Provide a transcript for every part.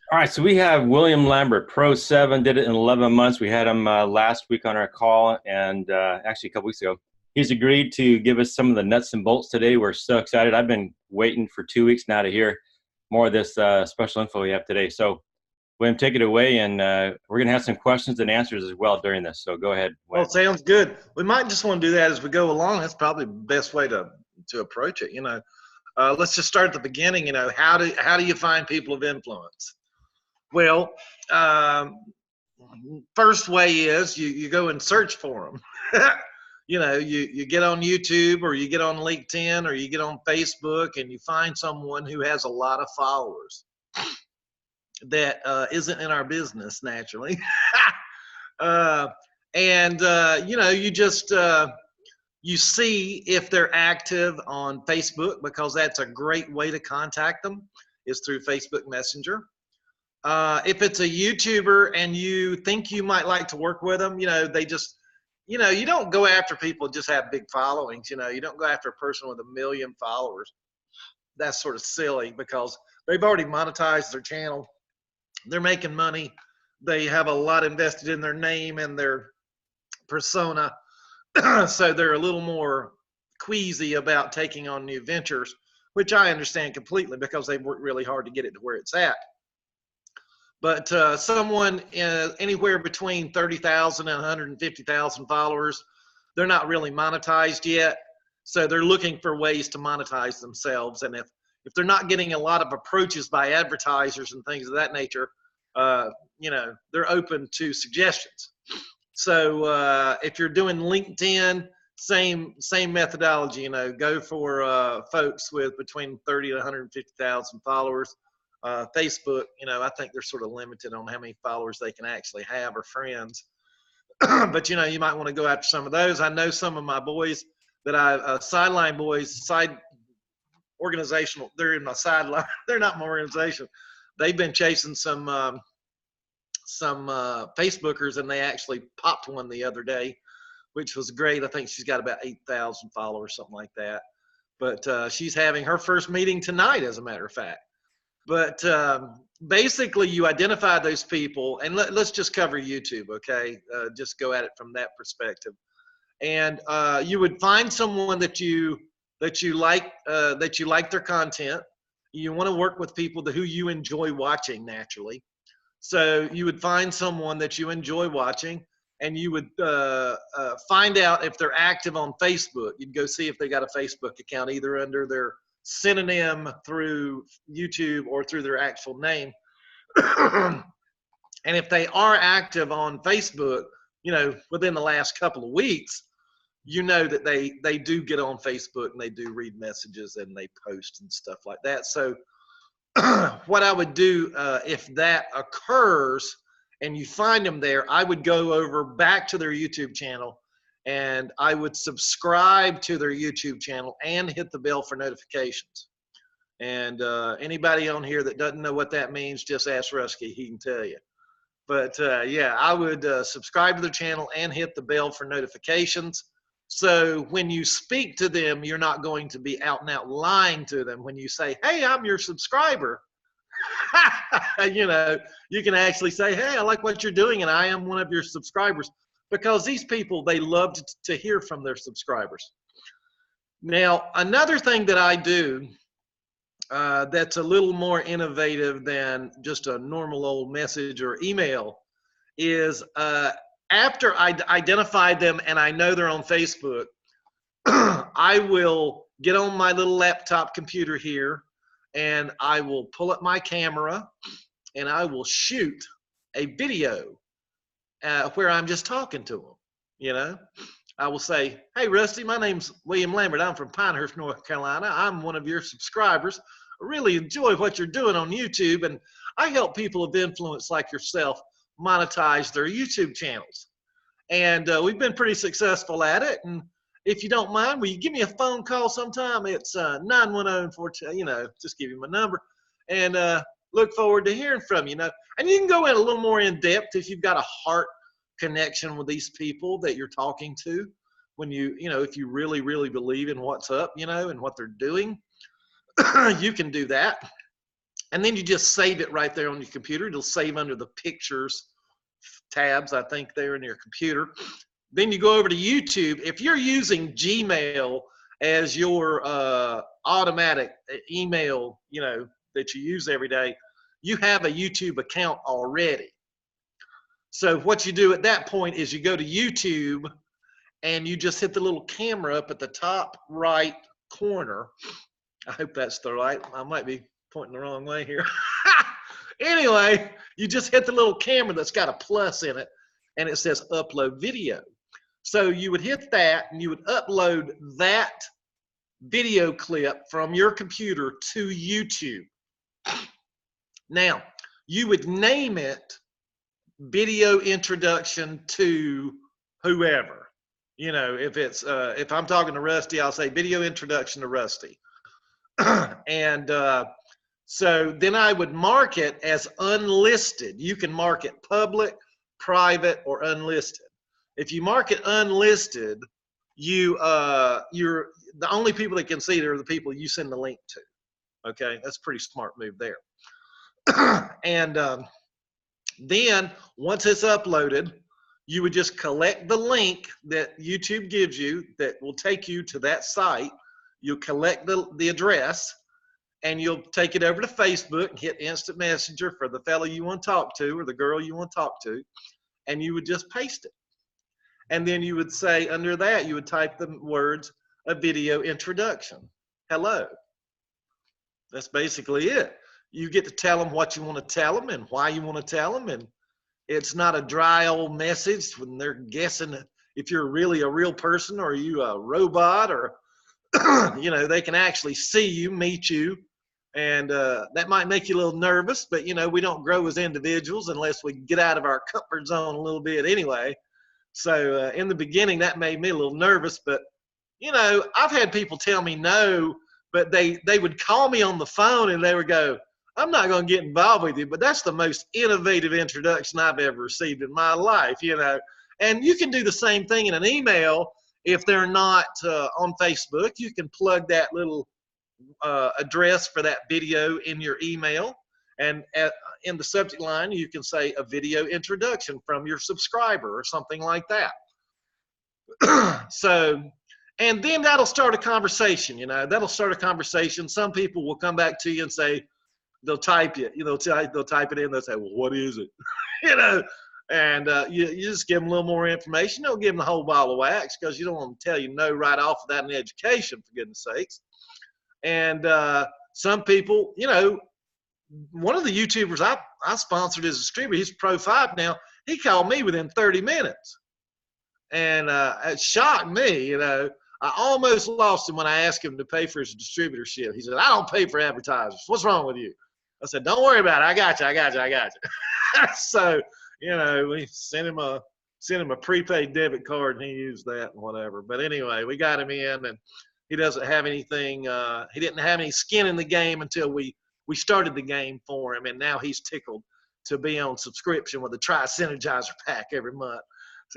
All right, so we have William Lambert, Pro 7, did it in 11 months. We had him last week on our call and actually a couple weeks ago. He's agreed to give us some of the nuts and bolts today. We're so excited. I've been waiting for 2 weeks now to hear more of this special info we have today. So, William, take it away, and we're going to have some questions and answers as well during this. So, go ahead, Well, William. sounds good. We might just want to do that as we go along. That's probably the best way to approach it. Let's just start at the beginning. How do you find people of influence? Well, um, first way is you go and search for them. You get on YouTube or you get on LinkedIn or you get on Facebook and you find someone who has a lot of followers that isn't in our business naturally. uh, and you just you see if they're active on Facebook, because that's a great way to contact them, is through Facebook Messenger. If it's a YouTuber and you think you might like to work with them, they just, you don't go after people who just have big followings. You don't go after a person with 1 million followers. That's sort of silly because they've already monetized their channel. They're making money. They have a lot invested in their name and their persona. So they're a little more queasy about taking on new ventures, which I understand completely because they've worked really hard to get it to where it's at. But someone anywhere between 30,000 and 150,000 followers, they're not really monetized yet. So they're looking for ways to monetize themselves. And if they're not getting a lot of approaches by advertisers and things of that nature, they're open to suggestions. So if you're doing LinkedIn, same methodology. Go for folks with between 30 to 150,000 followers. Facebook, I think they're sort of limited on how many followers they can actually have or friends. But you might want to go after some of those. I know some of my boys that sideline boys, side organizational. They're in my sideline. They're not my organization. They've been chasing some Facebookers, and they actually popped one the other day, which was great. I think she's got about 8,000 followers, something like that. But she's having her first meeting tonight, as a matter of fact. But basically, you identify those people, and let's just cover YouTube, okay? Just go at it from that perspective. And you would find someone that you like their content. You want to work with people who you enjoy watching naturally. So you would find someone that you enjoy watching, and you would find out if they're active on Facebook. You'd go see if they got a Facebook account, either under their synonym through YouTube or through their actual name. And if they are active on Facebook, within the last couple of weeks, that they do get on Facebook and they do read messages and they post and stuff like that. So what I would do if that occurs and you find them there, I would go over back to their YouTube channel and I would subscribe to their YouTube channel and hit the bell for notifications. And anybody on here that doesn't know what that means, just ask Rusky, he can tell you. But yeah, I would subscribe to their channel and hit the bell for notifications. So when you speak to them, you're not going to be out and out lying to them. When you say, hey, I'm your subscriber, you can actually say, hey, I like what you're doing and I am one of your subscribers. Because these people, they love to hear from their subscribers. Now, another thing that I do that's a little more innovative than just a normal old message or email is after I identify them and I know they're on Facebook, I will get on my little laptop computer here and I will pull up my camera and I will shoot a video where I'm just talking to them. I will say, hey, Rusty, my name's William Lambert. I'm from Pinehurst, North Carolina. I'm one of your subscribers. I really enjoy what you're doing on YouTube, and I help people of influence like yourself monetize their YouTube channels. And we've been pretty successful at it. And if you don't mind, will you give me a phone call sometime? It's 910-42, just give you my number. And look forward to hearing from you. And you can go in a little more in depth if you've got a heart connection with these people that you're talking to. When if you really, really believe in what's up, and what they're doing, you can do that. And then you just save it right there on your computer. It'll save under the pictures tabs, I think, there in your computer. Then you go over to YouTube. If you're using Gmail as your automatic email, you know, that you use every day, you have a YouTube account already. So what you do at that point is you go to YouTube and you just hit the little camera up at the top right corner. I hope that's the right. I might be pointing the wrong way here. Anyway, you just hit the little camera that's got a plus in it and it says upload video. So you would hit that and you would upload that video clip from your computer to YouTube. Now, you would name it video introduction to whoever. You know, if it's if I'm talking to Rusty, I'll say video introduction to Rusty. And so then I would mark it as unlisted. You can mark it public, private, or unlisted. If you mark it unlisted, you're the only people that can see it are the people you send the link to. Okay, that's a pretty smart move there. And then once it's uploaded, you would just collect the link that YouTube gives you that will take you to that site. You'll collect the address and you'll take it over to Facebook and hit instant messenger for the fellow you want to talk to or the girl you want to talk to, and you would just paste it. And then you would say under that, you would type the words, a video introduction. Hello. That's basically it. You get to tell them what you want to tell them and why you want to tell them. And it's not a dry old message when they're guessing if you're really a real person or you a robot or, you know, they can actually see you, meet you. And that might make you a little nervous, but, you know, we don't grow as individuals unless we get out of our comfort zone a little bit anyway. So in the beginning, that made me a little nervous, but, you know, I've had people tell me no, but they would call me on the phone and they would go, I'm not going to get involved with you, but that's the most innovative introduction I've ever received in my life, you know. And you can do the same thing in an email. If they're not on Facebook, you can plug that little address for that video in your email. And in the subject line, you can say a video introduction from your subscriber or something like that. So, and then that'll start a conversation, you know, that'll start a conversation. Some people will come back to you and say, they'll type it, you know, they'll type it in, they'll say, well, what is it? You know, and you just give them a little more information. Don't give them the whole ball of wax because you don't want to tell you no right off without an education, for goodness sakes. And some people, you know, one of the YouTubers I sponsored as a streamer, he's Pro 5 now, he called me within 30 minutes. And it shocked me, you know. I almost lost him when I asked him to pay for his distributorship. He said, I don't pay for advertisers. What's wrong with you? I said, don't worry about it. I got you. So, you know, we sent him a prepaid debit card and he used that and whatever. But anyway, we got him in and he doesn't have anything. He didn't have any skin in the game until we started the game for him. And now he's tickled to be on subscription with a Tri-Synergizer pack every month.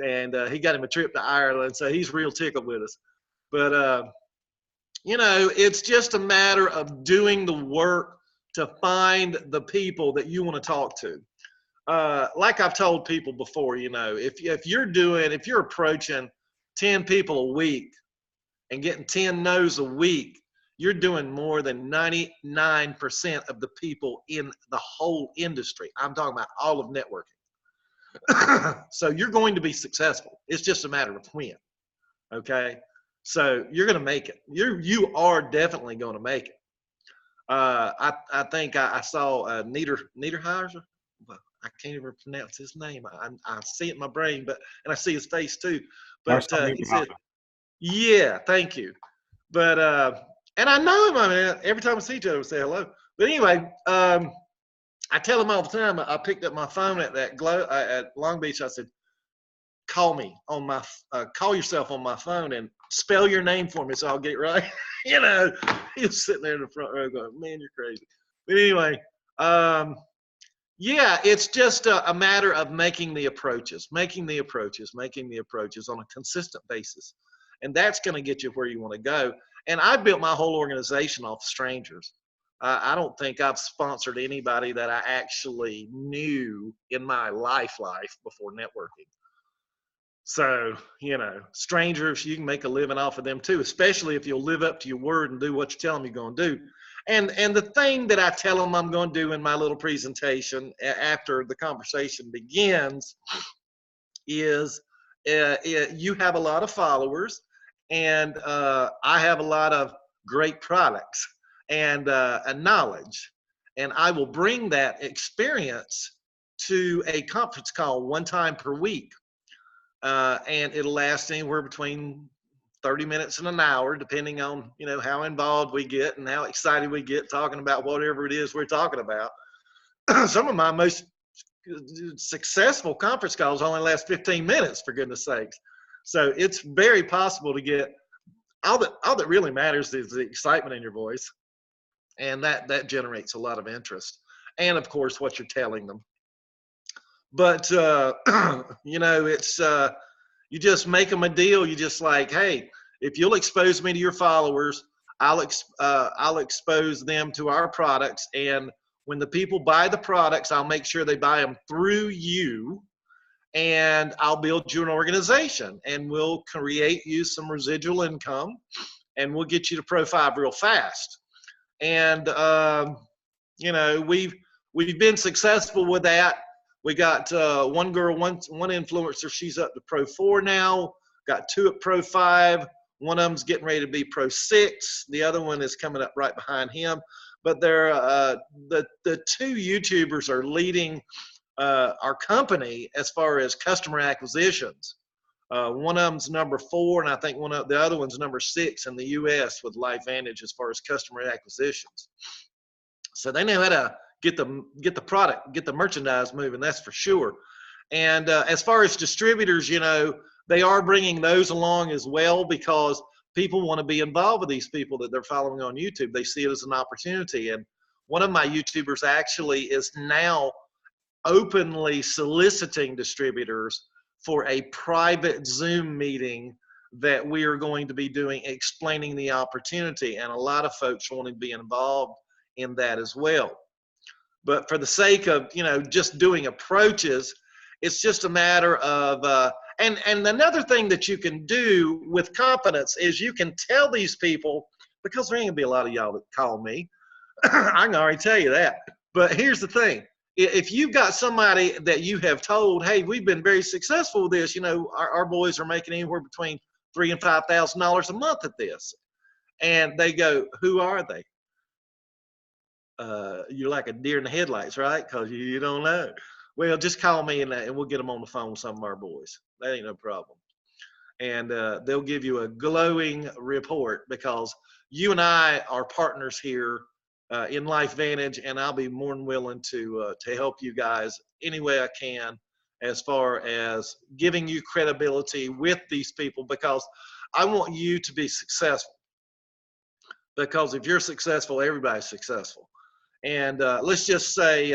And he got him a trip to Ireland. So he's real tickled with us. But, you know, it's just a matter of doing the work to find the people that you want to talk to. Like I've told people before, you know, if you're approaching 10 people a week and getting 10 no's a week, you're doing more than 99% of the people in the whole industry. I'm talking about all of networking. So you're going to be successful. It's just a matter of when, okay? So you're going to make it. You are definitely going to make it. I think I saw Niederhauser. I can't even pronounce his name. I see it in my brain, and I see his face too. But he said, "Yeah, thank you." But and I know him. I mean, every time we see each other, we say hello. But anyway, I tell him all the time. I picked up my phone at Long Beach. I said, call me on my call yourself on my phone and spell your name for me so I'll get it right. You know, he was sitting there in the front row going, man, you're crazy. But anyway, yeah, it's just a matter of making the approaches on a consistent basis. And that's going to get you where you want to go. And I built my whole organization off strangers. I don't think I've sponsored anybody that I actually knew in my life before networking. So, you know, strangers, you can make a living off of them too, especially if you'll live up to your word and do what you tell them you're going to do. And the thing that I tell them I'm going to do in my little presentation after the conversation begins is you have a lot of followers, and I have a lot of great products and knowledge, and I will bring that experience to a conference call one time per week, and it'll last anywhere between 30 minutes and an hour, depending on, you know, how involved we get and how excited we get talking about whatever it is we're talking about. Some of my most successful conference calls only last 15 minutes, for goodness sakes. So it's very possible to get all that really matters is the excitement in your voice, and that generates a lot of interest, and of course what you're telling them. But you know, it's you just make them a deal. You just like, hey, if you'll expose me to your followers, I'll expose them to our products, and when the people buy the products, I'll make sure they buy them through you, and I'll build you an organization, and we'll create you some residual income, and we'll get you to Pro 5 real fast. And you know, we've been successful with that. We got one girl, one influencer, she's up to Pro 4 now. Got 2 at Pro 5. One of them's getting ready to be Pro 6. The other one is coming up right behind him. But they're the 2 YouTubers are leading our company as far as customer acquisitions. One of them's number 4, and I think the other one's number 6 in the U.S. with LifeVantage as far as customer acquisitions. So they know how to get the product, get the merchandise moving. That's for sure. And as far as distributors, you know, they are bringing those along as well, because people want to be involved with these people that they're following on YouTube. They see it as an opportunity. And one of my YouTubers actually is now openly soliciting distributors for a private Zoom meeting that we are going to be doing, explaining the opportunity. And a lot of folks want to be involved in that as well. But for the sake of, you know, just doing approaches, it's just a matter of, and another thing that you can do with confidence is you can tell these people, because there ain't gonna be a lot of y'all that call me. I can already tell you that. But here's the thing. If you've got somebody that you have told, hey, we've been very successful with this, you know, our boys are making anywhere between $3,000 and $5,000 a month at this. And they go, who are they? You're like a deer in the headlights, right? Because you don't know. Well, just call me and we'll get them on the phone with some of our boys. That ain't no problem. And they'll give you a glowing report, because you and I are partners here in LifeVantage, and I'll be more than willing to help you guys any way I can as far as giving you credibility with these people, because I want you to be successful. Because if you're successful, everybody's successful. And let's just say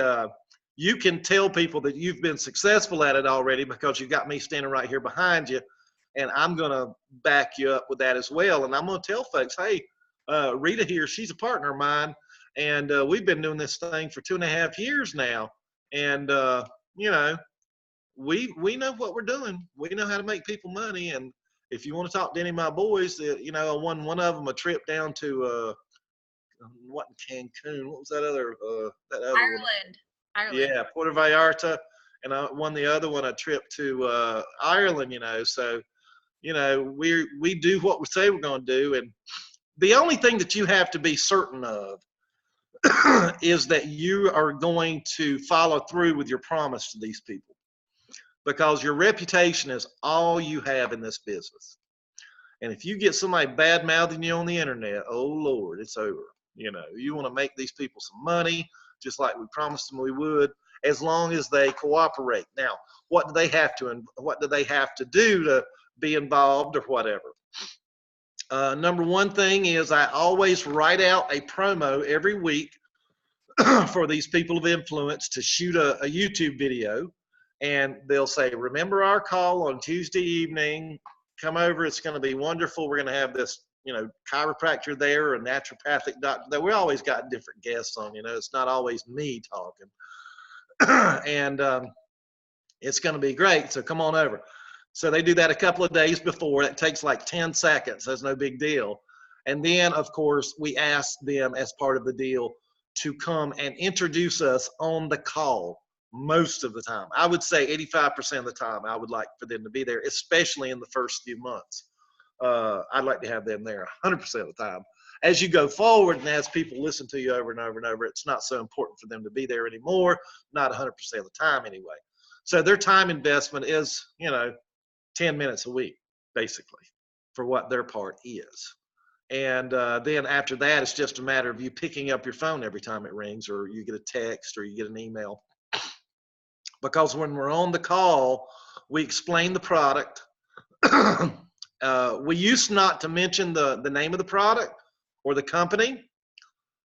you can tell people that you've been successful at it already, because you got me standing right here behind you, and I'm going to back you up with that as well. And I'm going to tell folks, hey, Rita here, she's a partner of mine, and we've been doing this thing for 2.5 years now. And, you know, we know what we're doing. We know how to make people money. And if you want to talk to any of my boys, you know, I won one of them a trip down to what in Cancun? What was that other? Ireland. Ireland. Yeah, Puerto Vallarta, and I won the other one a trip to Ireland. You know, so you know we do what we say we're going to do, and the only thing that you have to be certain of is that you are going to follow through with your promise to these people, because your reputation is all you have in this business. And if you get somebody bad mouthing you on the internet, oh Lord, it's over. You know, you want to make these people some money, just like we promised them we would, as long as they cooperate. Now, what do they have to do to be involved or whatever? Number one thing is I always write out a promo every week for these people of influence to shoot a YouTube video, and they'll say, remember our call on Tuesday evening, come over, it's going to be wonderful, we're going to have this chiropractor there or a naturopathic doctor there. We always got different guests on, it's not always me talking. And it's going to be great. So come on over. So they do that a couple of days before. It takes like 10 seconds. That's no big deal. And then, of course, we ask them as part of the deal to come and introduce us on the call most of the time. I would say 85% of the time I would like for them to be there, especially in the first few months. I'd like to have them there 100% of the time. As you go forward and as people listen to you over and over and over, it's not so important for them to be there anymore, not 100% of the time anyway. So their time investment is, 10 minutes a week, basically, for what their part is. And then after that, it's just a matter of you picking up your phone every time it rings, or you get a text, or you get an email. Because when we're on the call, we explain the product. We used not to mention the name of the product or the company,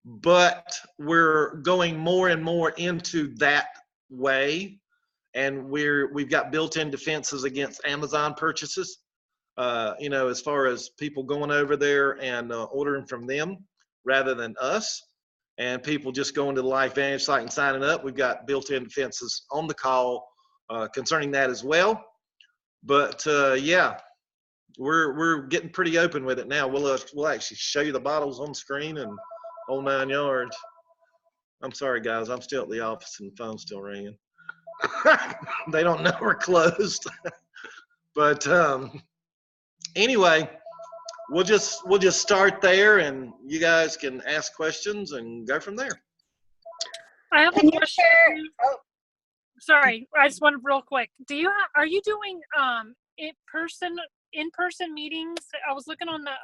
but we're going more and more into that way. And we've got built-in defenses against Amazon purchases. As far as people going over there and ordering from them rather than us, and people just going to the LifeVantage site and signing up. We've got built-in defenses on the call concerning that as well. But yeah, we're getting pretty open with it now. We'll actually show you the bottles on screen and whole 9 yards. I'm sorry, guys. I'm still at the office and the phone's still ringing. They don't know we're closed. But anyway, we'll just start there, and you guys can ask questions and go from there. I have a question. Sorry, I just wanted real quick. Are you doing in-person meetings? I was looking on the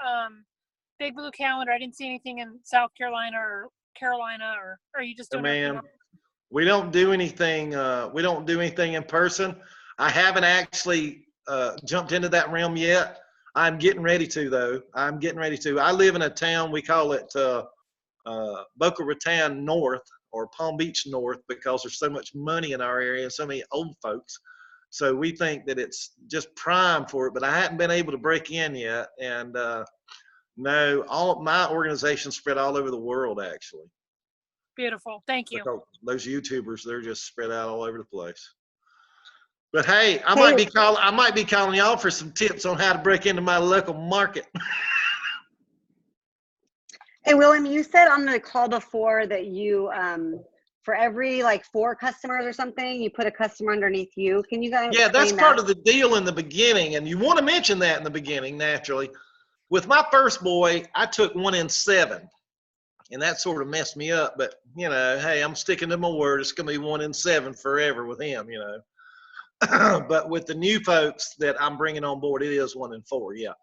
Big Blue calendar. I didn't see anything in South Carolina or Carolina, or are you just doing it? We don't do anything. We don't do anything in person. I haven't actually jumped into that realm yet. I'm getting ready to, though. I'm getting ready to. I live in a town, we call it Boca Raton North, or Palm Beach North, because there's so much money in our area and so many old folks. So we think that it's just prime for it, but I haven't been able to break in yet. And no, all my organization's spread all over the world, actually. Beautiful. Thank you. Because those YouTubers, they're just spread out all over the place. But hey, I might be calling y'all for some tips on how to break into my local market. Hey, William, you said on the call before that you, for every 4 customers or something, you put a customer underneath you. Can you guys? Yeah, that's part of the deal in the beginning, and you want to mention that in the beginning, naturally. With my first boy, I took 1 in 7, and that sort of messed me up. But hey, I'm sticking to my word. It's going to be 1 in 7 forever with him. But with the new folks that I'm bringing on board, it is 1 in 4. Yeah,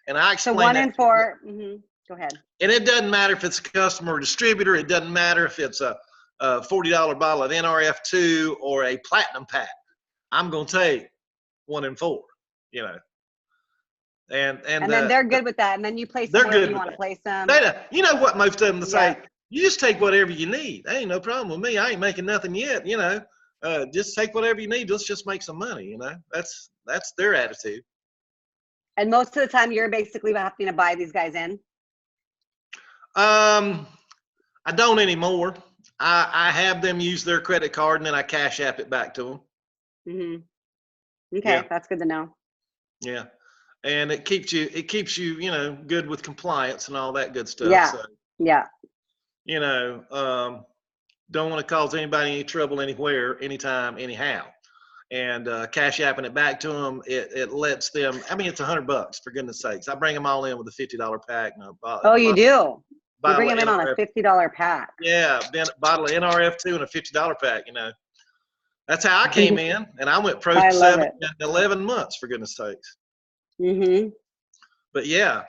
and I explained. So 1 in 4. Mm-hmm. Go ahead. And it doesn't matter if it's a customer or distributor. It doesn't matter if it's a $40 bottle of NRF2 or a platinum pack. I'm going to take 1 in 4, And then they're good with that. And then you place them wherever you want to place them. You know what most of them say? You just take whatever you need. That ain't no problem with me. I ain't making nothing yet, Just take whatever you need. Let's just make some money, That's their attitude. And most of the time you're basically having to buy these guys in? I don't anymore. I have them use their credit card, and then I cash app it back to them. Mm-hmm. Okay, yeah. That's good to know. Yeah, and it keeps you, good with compliance and all that good stuff. Yeah. So, yeah. Don't want to cause anybody any trouble anywhere, anytime, anyhow. And cash apping it back to them, it lets them. I mean, it's $100 for goodness sakes. I bring them all in with a $50 pack. You do. You bring them in on a $50 pack. Yeah, bottle of NRF2 and a $50 pack. That's how I came in, and I went pro 7 in 11 months, for goodness sakes. Mm-hmm. But yeah,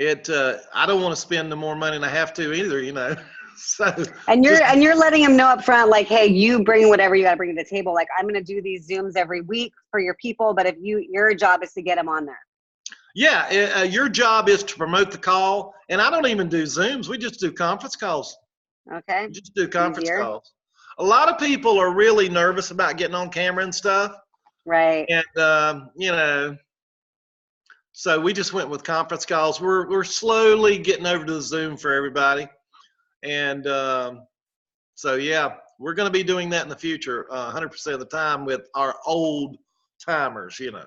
I don't want to spend no more money than I have to either. So. And you're letting them know up front, hey, you bring whatever you got to bring to the table. I'm going to do these Zooms every week for your people, but if your job is to get them on there. Yeah, your job is to promote the call, and I don't even do Zooms. We just do conference calls. Okay. We just do conference calls. A lot of people are really nervous about getting on camera and stuff. Right. And So we just went with conference calls. We're slowly getting over to the Zoom for everybody. And so, yeah, we're going to be doing that in the future 100% of the time with our old timers, you know.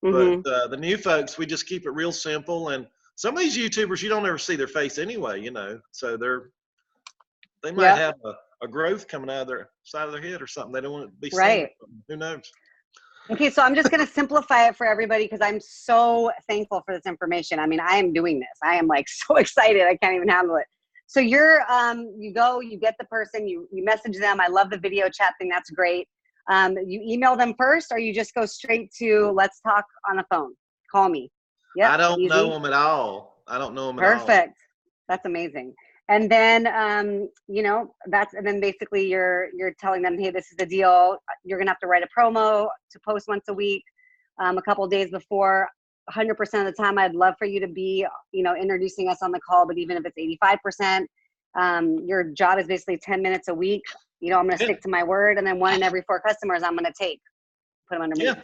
Mhm. But the new folks, we just keep it real simple. And some of these YouTubers, you don't ever see their face anyway, you know. So they might Yep. have a growth coming out of their side of their head or something. They don't want it to be seen. Right. Who knows? Okay, so I'm just going to simplify it for everybody because I'm so thankful for this information. I mean, I am doing this. I am like so excited. I can't even handle it. So you're, you go, you get the person, you message them. I love the video chat thing. That's great. You email them first, or you just go straight to let's talk on the phone. Call me. Yeah. I don't know them at all. I don't know them at all. Perfect. That's amazing. And then, you know, and then basically you're telling them, hey, this is the deal. You're going to have to write a promo to post once a week, a couple of days before. 100% of the time, I'd love for you to be, you know, introducing us on the call. But even if it's 85%, your job is basically 10 minutes a week. You know, I'm going to stick to my word. And then 1 in every 4 customers, I'm going to put them under me. Yeah.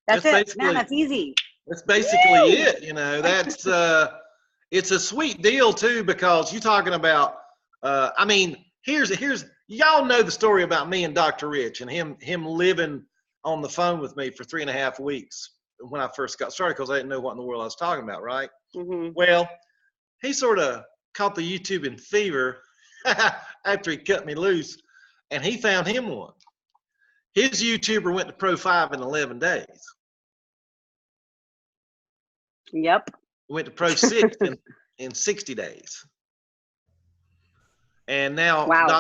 That's it. Man, that's easy. That's basically it. You know, that's it's a sweet deal too, because you're talking about I mean, here's y'all know the story about me and Dr. Rich and him living on the phone with me for 3.5 weeks when I first got started, because I didn't know what in the world I was talking about, right? Mm-hmm. Well, he sort of caught the YouTubing fever after he cut me loose, and he found him one. His YouTuber went to Pro 5 in 11 days. Yep. Went to Pro 6 in 60 days. And now wow.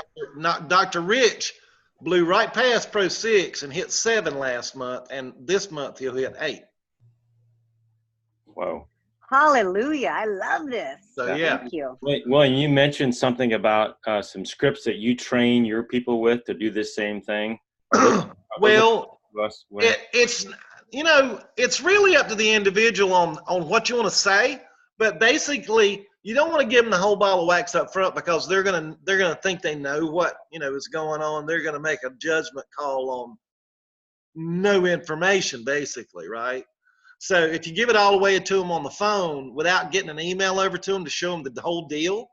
Dr. Rich blew right past Pro 6 and hit 7 last month, and this month he'll hit 8. Whoa. Hallelujah. I love this. So, yeah. Thank you. Wait, well, you mentioned something about some scripts that you train your people with to do this same thing. Well, it's, you know, it's really up to the individual on what you want to say, but basically you don't want to give them the whole ball of wax up front, because they're gonna think they know what, you know, is going on. They're gonna make a judgment call on no information, basically, right? So if you give it all away to them on the phone without getting an email over to them to show them the whole deal,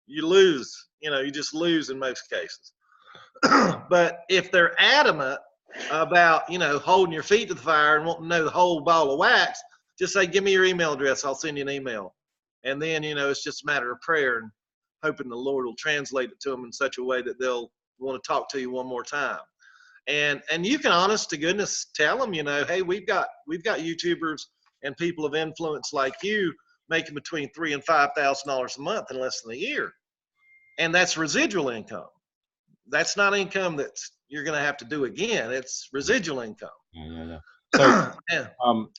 you lose. You know, you just lose in most cases. But if they're adamant about, you know, holding your feet to the fire and wanting to know the whole ball of wax, just say, give me your email address, I'll send you an email. And then, you know, it's just a matter of prayer and hoping the Lord will translate it to them in such a way that they'll want to talk to you one more time. And you can, honest to goodness, tell them, you know, hey, we've got YouTubers and people of influence like you making between $3,000 and $5,000 a month in less than a year, and that's residual income. That's not income that you're going to have to do again. It's residual income. Yeah. So, yeah.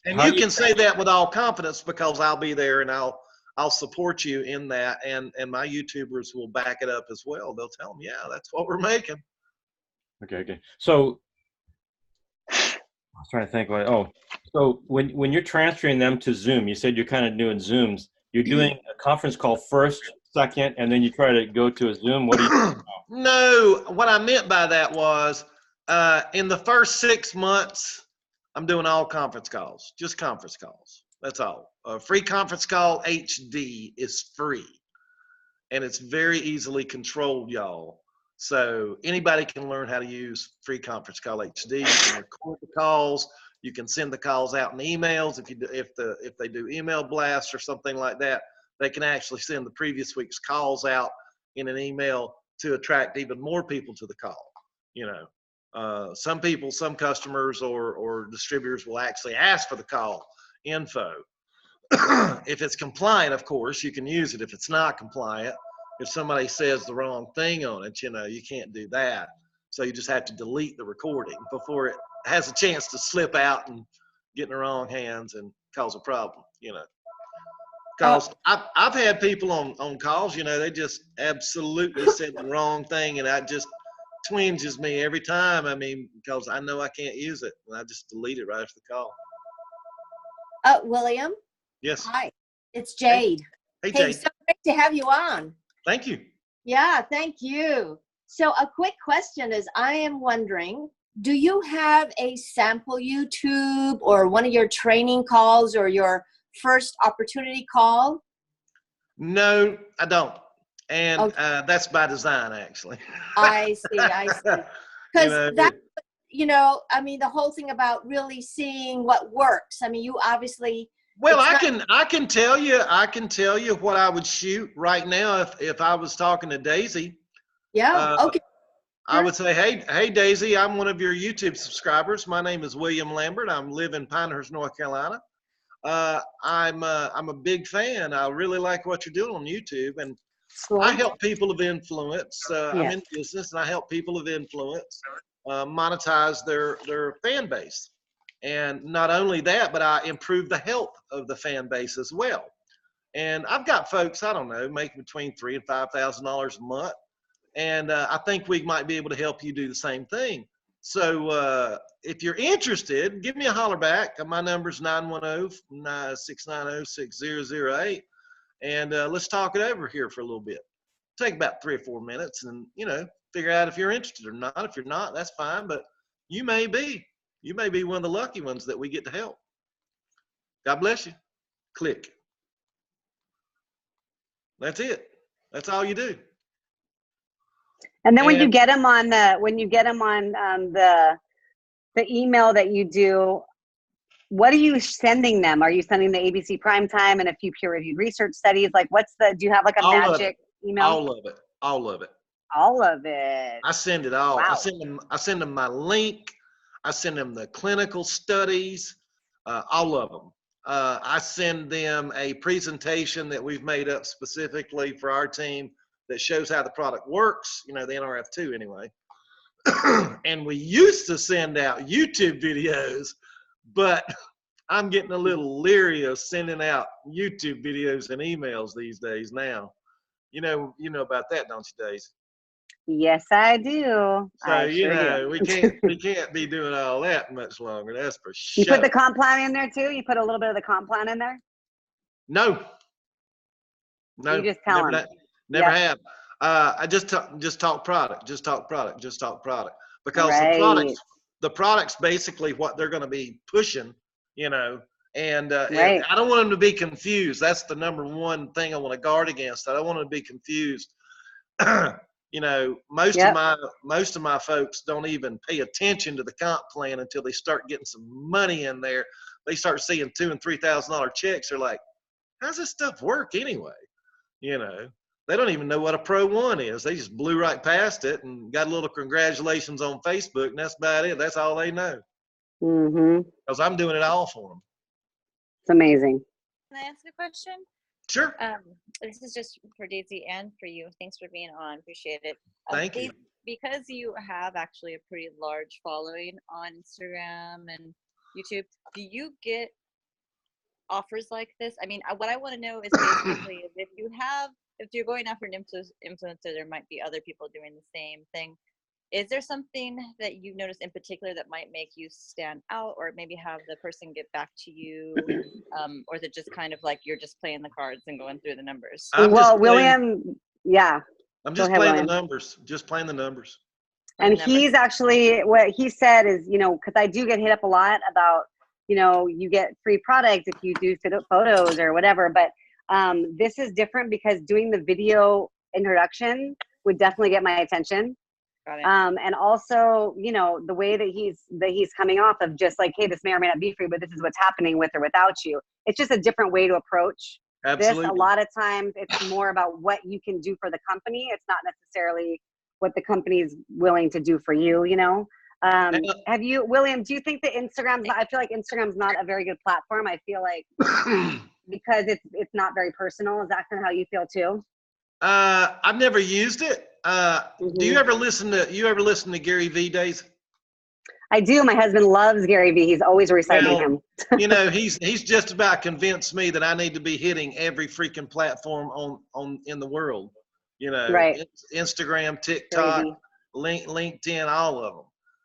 And you can say that with all confidence, because I'll be there and I'll support you in that, and my YouTubers will back it up as well. They'll tell them, yeah, that's what we're making. Okay. So I was trying to think. So when you're transferring them to Zoom, you said you're kind of doing Zooms. You're doing a conference call first, second, and then you try to go to a Zoom. What do you? No, what I meant by that was in the first 6 months, I'm doing all conference calls, just conference calls. That's all. Free conference call HD is free, and it's very easily controlled, y'all. So anybody can learn how to use free conference call HD. You can record the calls. You can send the calls out in emails. If they do email blasts or something like that, they can actually send the previous week's calls out in an email to attract even more people to the call. You know, some customers or distributors will actually ask for the call info. If it's compliant, of course, you can use it. If it's not compliant, if somebody says the wrong thing on it, you know, you can't do that. So you just have to delete the recording before it has a chance to slip out and get in the wrong hands and cause a problem, you know. Because I've had people on calls, you know, they just absolutely said the wrong thing, and that just twinges me every time. I mean, because I know I can't use it, and I just delete it right after the call. William? Yes. Hi, it's Jade. Hey, Jade. So great to have you on. Thank you. Yeah, thank you. So a quick question is, I am wondering, do you have a sample YouTube or one of your training calls or your first opportunity call? No, I don't. And Okay. that's by design, actually. I see. I see. You Because know, that, I mean, the whole thing about really seeing what works. I mean, you obviously. well, it's not- I can tell you what I would shoot right now if I was talking to Daisy. Yeah. Uh, Okay. I would say, hey Daisy, I'm one of your YouTube subscribers. My name is William Lambert. I live in Pinehurst, North Carolina. I'm a big fan. I really like what you're doing on YouTube, and Cool. I help people of influence. I'm Yeah. in business, and I help people of influence monetize their fan base. And not only that, but I improve the health of the fan base as well. And I've got folks, I don't know, making between $3,000 and $5,000 a month. And I think we might be able to help you do the same thing. So if you're interested, give me a holler back. My number's 910-690-6008. And let's talk it over here for a little bit. Take about 3 or 4 minutes and, figure out if you're interested or not. If you're not, that's fine. But you may be. You may be one of the lucky ones that we get to help. God bless you. Click. That's it. That's all you do. And then when you And- get them on the email that you do, what are you sending them? Are you sending the ABC Primetime and a few peer-reviewed research studies? Like, do you have like a All of magic email? All of it. All of it. All of it. I send it all. Wow. I send them my link. I send them the clinical studies, all of them. I send them a presentation that we've made up specifically for our team that shows how the product works, the NRF2 anyway. And we used to send out YouTube videos, but I'm getting a little leery of sending out YouTube videos and emails these days now. You know about that, don't you, Daisy? Yes, I do. So I sure do. we can't be doing all that much longer. That's for You sure. put the comp plan in there too? You put a little bit of the comp plan in there? No. You just tell them. Never Yep. have. I just talk product. Just talk product. Because Right. the product's basically what they're going to be pushing, And Right. I don't want them to be confused. That's the number one thing I want to guard against. I don't want them to be confused. Most Yep. of my folks don't even pay attention to the comp plan until they start getting some money in there. They start seeing $2,000 and $3,000 checks. They're like, "How's this stuff work anyway?" They don't even know what a Pro 1 is. They just blew right past it and got a little congratulations on Facebook, and that's about it. That's all they know. Mm-hmm. Because I'm doing it all for them. It's amazing. Can I ask a question? Sure. This is just for Daisy and for you. Thanks for being on. Appreciate it. Thank you. Daisy, because you have actually a pretty large following on Instagram and YouTube, do you get offers like this? I mean, what I want to know is basically is if you're going after an influencer, there might be other people doing the same thing. Is there something that you've noticed in particular that might make you stand out, or maybe have the person get back to you? Or is it just kind of like you're just playing the cards and going through the numbers? William, yeah. I'm just Go ahead, playing William. the numbers. Just playing the numbers. And he's actually, what he said is, because I do get hit up a lot about, you get free products if you do photos or whatever. But this is different because doing the video introduction would definitely get my attention. Got it. And also, the way that he's coming off of just like, hey, this may or may not be free, but this is what's happening with or without you. It's just a different way to approach Absolutely. this. A lot of times it's more about what you can do for the company. It's not necessarily what the company is willing to do for you, William, do you think that I feel like Instagram's not a very good platform. I feel like because it's not very personal. Is that kind of how you feel too? I've never used it. Do you ever listen to Gary Vee, Daisy? I do. My husband loves Gary Vee. He's always reciting him. He's just about convinced me that I need to be hitting every freaking platform in the world. Right. Instagram, TikTok, LinkedIn, all of them.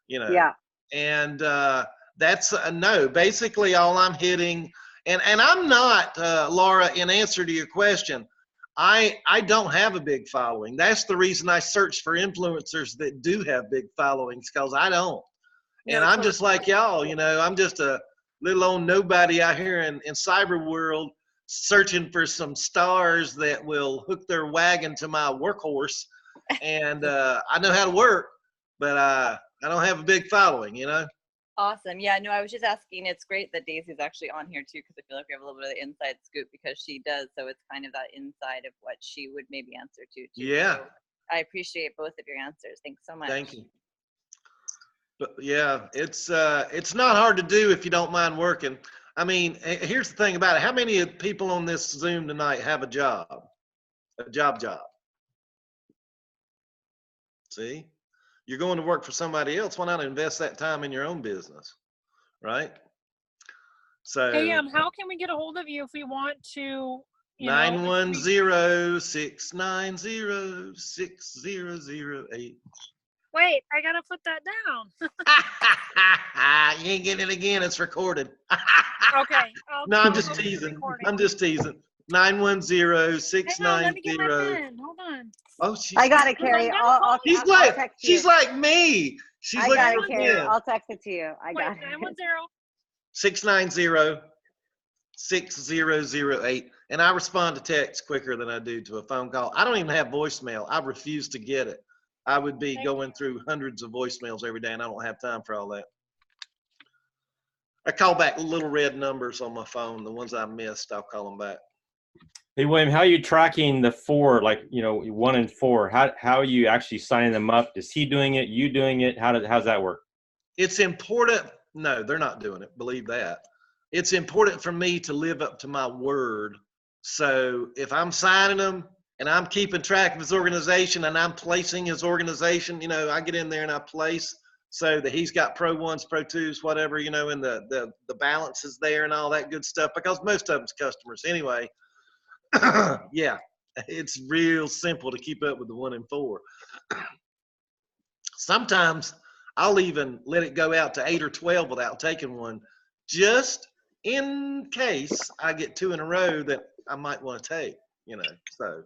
Yeah. And that's a no. Basically, all I'm hitting, and I'm not, Laura, in answer to your question, I don't have a big following. That's the reason I search for influencers that do have big followings, because I don't. And I'm just like y'all, I'm just a little old nobody out here in cyber world searching for some stars that will hook their wagon to my workhorse. And I know how to work, but I don't have a big following, you know? Awesome. Yeah, no, I was just asking. It's great that Daisy's actually on here too, because I feel like we have a little bit of the inside scoop because she does. So it's kind of that inside of what she would maybe answer to. Too. Yeah. So I appreciate both of your answers. Thanks so much. Thank you. But yeah, it's not hard to do if you don't mind working. I mean, here's the thing about it. How many people on this Zoom tonight have a job? A job? See? You're going to work for somebody else. Why not invest that time in your own business? Right? So Hey, how can we get a hold of you if we want to? 910-690-6008. Wait, I gotta put that down. You ain't getting it again. It's recorded. Okay. No, I'm just I'll keep teasing. recording. I'm just teasing. Hang on, let me get my 910-690. pen. Hold on. Oh, she's, I got it, Carrie. I'll she's I'll like text you. she's like me. She's I like got it, me. Carrie. I'll text it to you. I Wait, got it. 910. 690-6008. And I respond to text quicker than I do to a phone call. I don't even have voicemail. I refuse to get it. I would be going through hundreds of voicemails every day, and I don't have time for all that. I call back little red numbers on my phone. The ones I missed, I'll call them back. Hey, William, how are you tracking the 4, like, 1 and 4? How are you actually signing them up? Is he doing it? You doing it? How's that work? It's important. No, they're not doing it. Believe that. It's important for me to live up to my word. So if I'm signing them and I'm keeping track of his organization and I'm placing his organization, I get in there and I place so that he's got Pro 1s, Pro 2s, whatever, and the balance is there and all that good stuff, because most of them's customers anyway. Yeah, it's real simple to keep up with the 1 and 4. Sometimes I'll even let it go out to 8 or 12 without taking one, just in case I get 2 in a row that I might want to take, So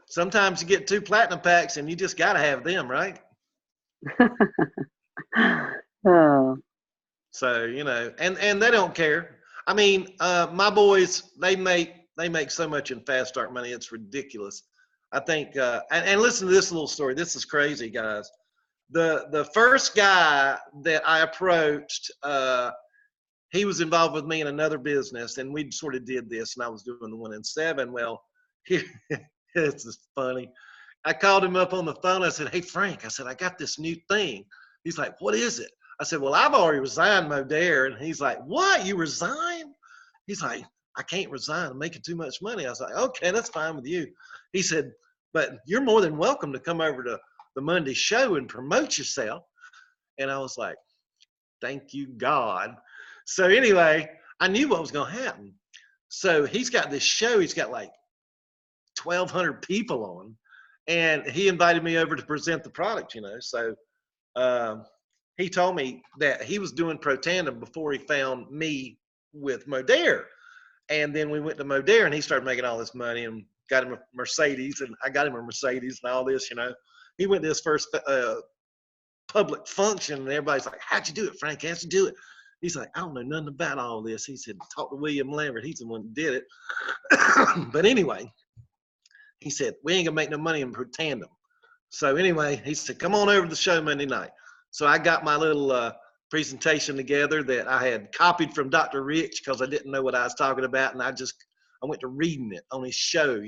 sometimes you get 2 platinum packs and you just got to have them, right? Oh. So, and they don't care. I mean, my boys, they make so much in Fast Start money. It's ridiculous. I think, and listen to this little story. This is crazy, guys. The first guy that I approached, he was involved with me in another business, and we sort of did this, and I was doing the 1 and 7. Well, this is funny. I called him up on the phone. I said, "Hey, Frank," I said, "I got this new thing." He's like, "What is it?" I said, "Well, I've already resigned Modere." And he's like, "What? You resigned?" He's like, "I can't resign. I'm making too much money." I was like, "Okay, that's fine with you." He said, "But you're more than welcome to come over to the Monday show and promote yourself." And I was like, thank you, God. So anyway, I knew what was going to happen. So he's got this show. He's got like 1,200 people on. And he invited me over to present the product, So he told me that he was doing Pro Tandem before he found me with Modere. And then we went to Modere and he started making all this money and got him a Mercedes, and I got him a Mercedes and all this, He went to his first public function and everybody's like, "How'd you do it, Frank? How'd you do it?" He's like, "I don't know nothing about all this." He said, "Talk to William Lambert. He's the one that did it." But anyway, he said, "We ain't gonna make no money in Pro Tandem." So anyway, he said, "Come on over to the show Monday night." So I got my little presentation together that I had copied from Dr. Rich because I didn't know what I was talking about, and I went to reading it on his show,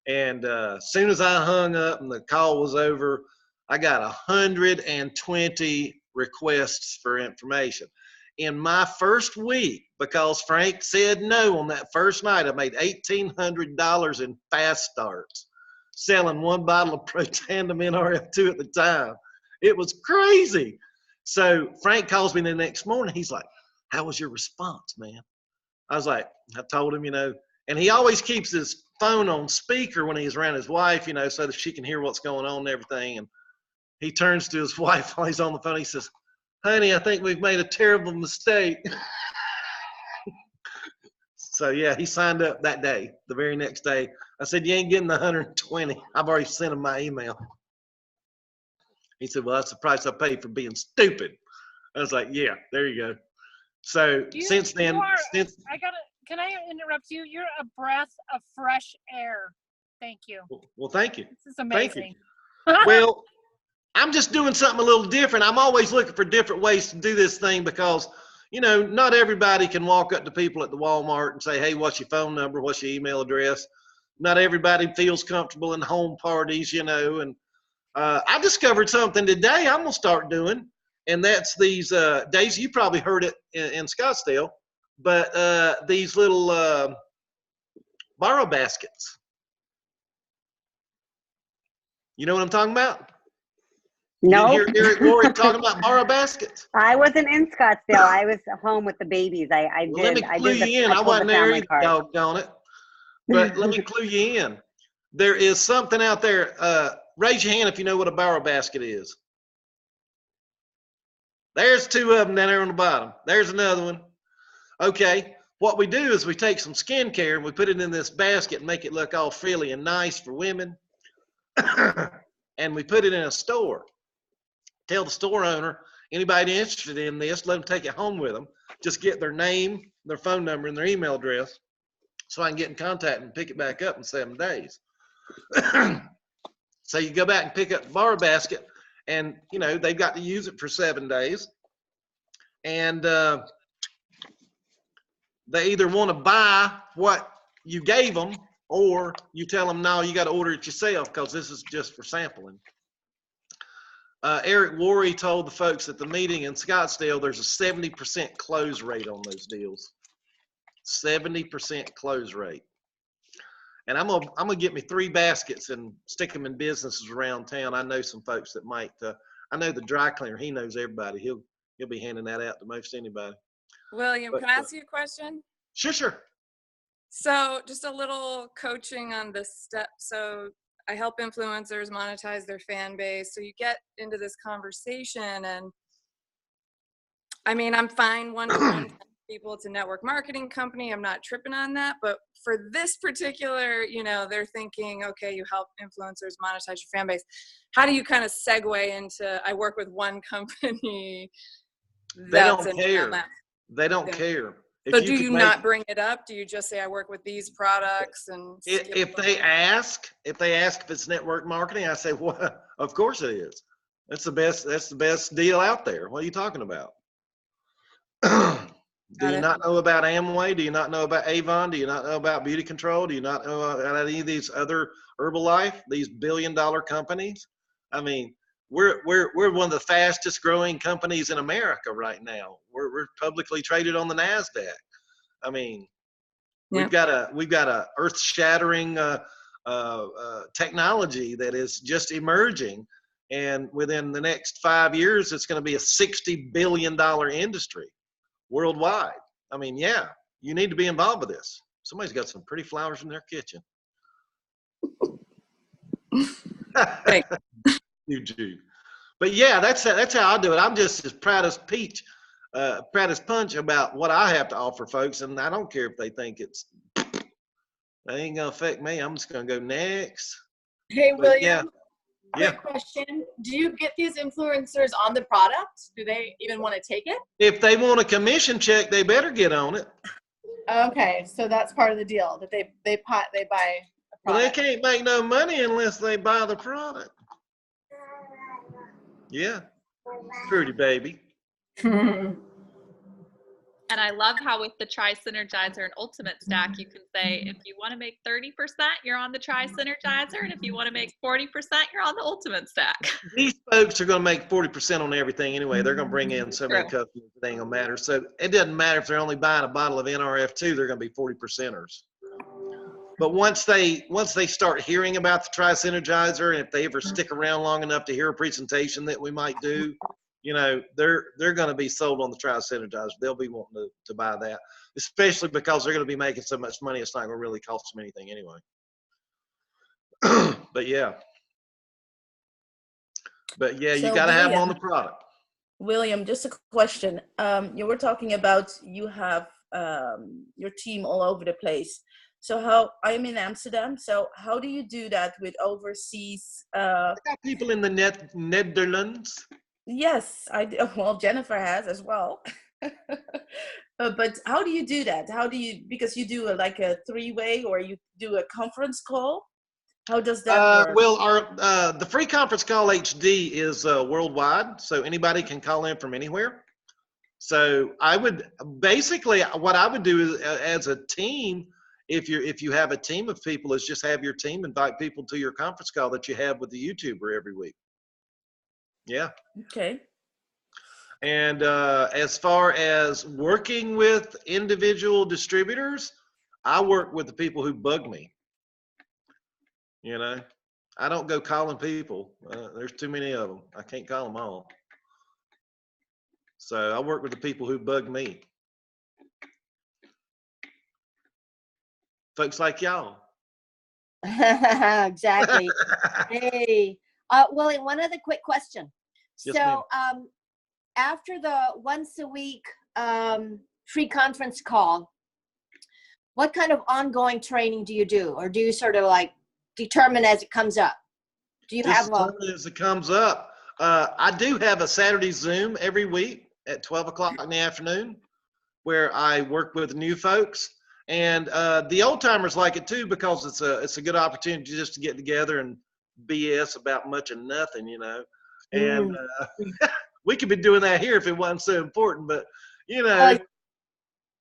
And as soon as I hung up and the call was over, I got 120 requests for information. In my first week, because Frank said no on that first night, I made $1,800 in fast starts, selling 1 bottle of Pro Tandem NRF2 at the time. It was crazy. So Frank calls me the next morning. He's like, "How was your response, man?" I was like, I told him, and he always keeps his phone on speaker when he's around his wife, so that she can hear what's going on and everything. And he turns to his wife while he's on the phone. He says, "Honey, I think we've made a terrible mistake." So yeah, he signed up that day, the very next day. I said, "You ain't getting the 120. I've already sent him my email." He said, "Well, that's the price I paid for being stupid." I was like, "Yeah, there you go." So since then, Can I interrupt you? You're a breath of fresh air. Thank you. well, thank you. This is Thank you. amazing. Well, I'm just doing something a little different. I'm always looking for different ways to do this thing because, you know, not everybody can walk up to people at the Walmart and say, hey, what's your phone number? What's your email address? Not everybody feels comfortable in home parties, you know. And I discovered something today I'm going to start doing, and that's these days. You probably heard it in Scottsdale, but these little borrow baskets. You know what I'm talking about? No, You didn't hear Eric Worre talking about borrow baskets? I wasn't in Scottsdale. I was home with the babies. I Well, let me clue did you in. I pulled wasn't the there family either, card. doggone it. But let me clue you in. There is something out there. Raise your hand if you know what a borrow basket is. There's two of them down there on the bottom. There's another one. Okay. What we do is we take some skincare and we put it in this basket and make it look all frilly and nice for women. And we put it in a store. Tell the store owner, anybody interested in this, let them take it home with them. Just get their name, their phone number, and their email address so I can get in contact and pick it back up in 7 days. So you go back and pick up the borrow basket, and, you know, they've got to use it for 7 days. And they either want to buy what you gave them, or you tell them, no, you got to order it yourself because this is just for sampling. Eric Worre told the folks at the meeting in Scottsdale there's a 70% close rate on those deals. 70% close rate. And I'm gonna get me 3 baskets and stick them in businesses around town. I know some folks that might. I know the dry cleaner. He knows everybody. He'll be handing that out to most anybody. William, But, can I ask you a question? Sure. So just a little coaching on this step. So I help influencers monetize their fan base. So you get into this conversation, and I mean, I'm fine one-to-one people. It's a network marketing company. I'm not tripping on that. But for this particular, you know, they're thinking, okay, you help influencers monetize your fan base. How do you kind of segue into, I work with one company. They don't care. They don't care. So do you not bring it up? Do you just say I work with these products? And if they ask if it's network marketing, I say, well, of course it is. That's the best deal out there. What are you talking about? Do you not know about Amway? Do you not know about Avon? Do you not know about Beauty Control? Do you not know about any of these other Herbalife, these billion-dollar companies? I mean, we're one of the fastest growing companies in America right now. We're publicly traded on the NASDAQ. I mean, we've got a earth-shattering technology that is just emerging, and within the next 5 years, it's going to be a $60 billion industry worldwide. I mean, yeah, you need to be involved with this. Somebody's got some pretty flowers in their kitchen. You do. But yeah, that's how I do it. I'm just as proud as punch about what I have to offer folks, and I don't care if they think that ain't gonna affect me. I'm just gonna go next. Hey, But William. Yeah. Quick question. Do you get these influencers on the product? Do they even want to take it? If they want a commission check, they better get on it. Okay, so that's part of the deal, that they buy a Well, they product. can't make no money unless they buy the product. Yeah, Trudy, baby. And I love how with the Tri-Synergizer and Ultimate Stack, you can say, if you want to make 30%, you're on the Tri-Synergizer. And if you want to make 40%, you're on the Ultimate Stack. These folks are going to make 40% on everything anyway. They're going to bring in so many customers, it ain't going to matter. So it doesn't matter if they're only buying a bottle of NRF2, they're going to be 40%ers. But once they start hearing about the Tri-Synergizer, and if they ever stick around long enough to hear a presentation that we might do, you know, they're going to be sold on the Tri-Synergizer. They'll be wanting to buy that, especially because they're going to be making so much money, it's not going to really cost them anything anyway. But yeah, you got to have them on the product. William, just a question. You were talking about you have your team all over the place. So I'm in Amsterdam. So how do you do that with overseas? I got people in the Netherlands. Yes, I do. Well, Jennifer has as well. But how do you do that? How do you, because you do like a three-way or you do a conference call? How does that work? Well, the free conference call HD is worldwide, so anybody can call in from anywhere. So I would basically, what I would do is, as a team, if you have a team of people, is just have your team invite people to your conference call that you have with the YouTuber every week. Yeah. Okay. And as far as working with individual distributors, I work with the people who bug me. You know, I don't go calling people. There's too many of them. I can't call them all. So I work with the people who bug me. Folks like y'all. Exactly. Hey, well, and one other quick question. Yes, So, after the once a week free conference call, what kind of ongoing training do you do, or do you sort of like determine as it comes up? Do you have as it comes up? I do have a Saturday Zoom every week at 12 o'clock in the afternoon, where I work with new folks. And the old timers like it too, because it's a good opportunity just to get together and BS about much of nothing, you know. And we could be doing that here if it wasn't so important, but you know,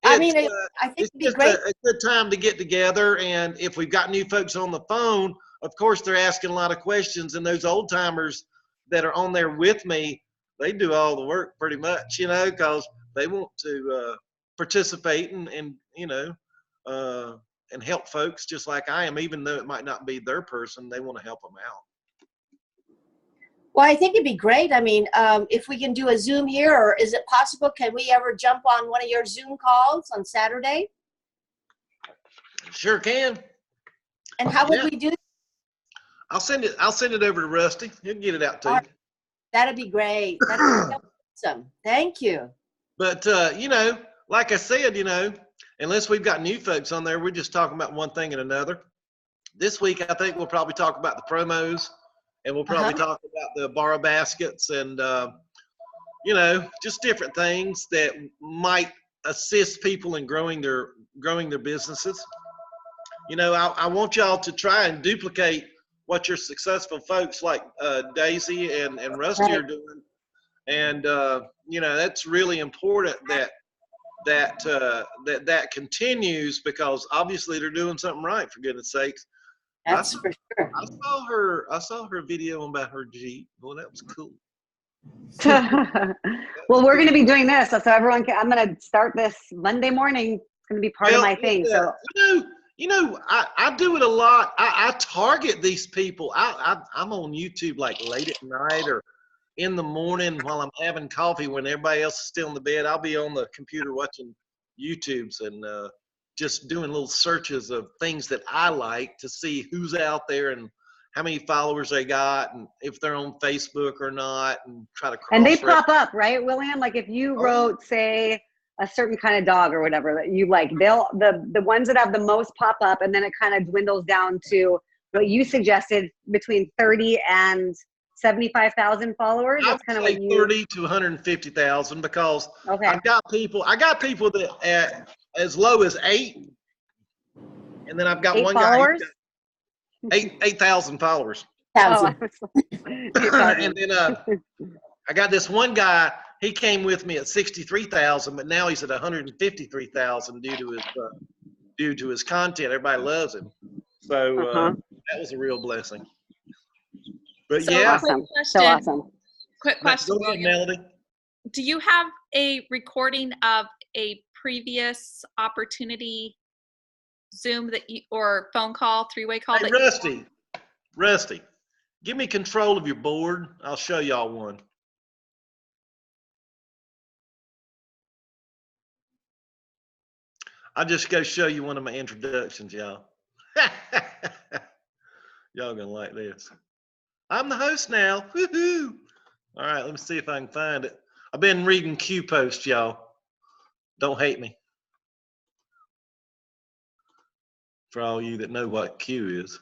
I mean, I think it's it'd be just great. a good time to get together. And if we've got new folks on the phone, of course they're asking a lot of questions, and those old timers that are on there with me, they do all the work pretty much, you know, because they want to participate and you know, and help folks just like I am, even though it might not be their person, they want to help them out. Well, I think it'd be great. I mean, if we can do a Zoom here, or is it possible, can we ever jump on one of your Zoom calls on Saturday? Sure can. And how would we do? I'll send it over to Rusty. He'll get it out to you. That'd be great. That'd be awesome. Thank you. But you know, like I said, you know, unless we've got new folks on there, we're just talking about one thing and another. This week, I think we'll probably talk about the promos, and we'll probably talk about the borrow baskets and, you know, just different things that might assist people in growing their businesses. You know, I want y'all to try and duplicate what your successful folks like Daisy and Rusty are doing. And, you know, that's really important that continues, because obviously they're doing something right, for goodness sakes. That's for sure. I saw her video about her Jeep. Well, that was cool. Well, we're going to be doing this, so everyone can. I'm going to start this Monday morning. It's going to be part of my thing. So you know, I do it a lot. I target these people. I'm on YouTube like late at night or in the morning while I'm having coffee when everybody else is still in the bed. I'll be on the computer watching YouTubes and just doing little searches of things that I like to see who's out there and how many followers they got and if they're on Facebook or not, and try to cross. And they pop up, right, William? Like if you wrote, say, a certain kind of dog or whatever that you like, they'll the ones that have the most pop up, and then it kind of dwindles down to what you suggested, between 30 and 75,000 followers. That's kind of what you 30 to 150,000, because I got people that at as low as 8, and then I've got 8 one followers? Guy 8,000 followers. Oh, and then I got this one guy. He came with me at 63,000, but now he's at 153,000 due to his content. Everybody loves him, so that was a real blessing. But so yeah, Quick question. Go ahead, Melody. Do you have a recording of a previous opportunity Zoom that you, or phone call, three-way call? Hey, Rusty, give me control of your board. I'll show y'all one. I'll just go show you one of my introductions, y'all. Y'all gonna like this. I'm the host now. Woohoo! All right, let me see if I can find it. I've been reading Q posts, y'all. Don't hate me. For all you that know what Q is.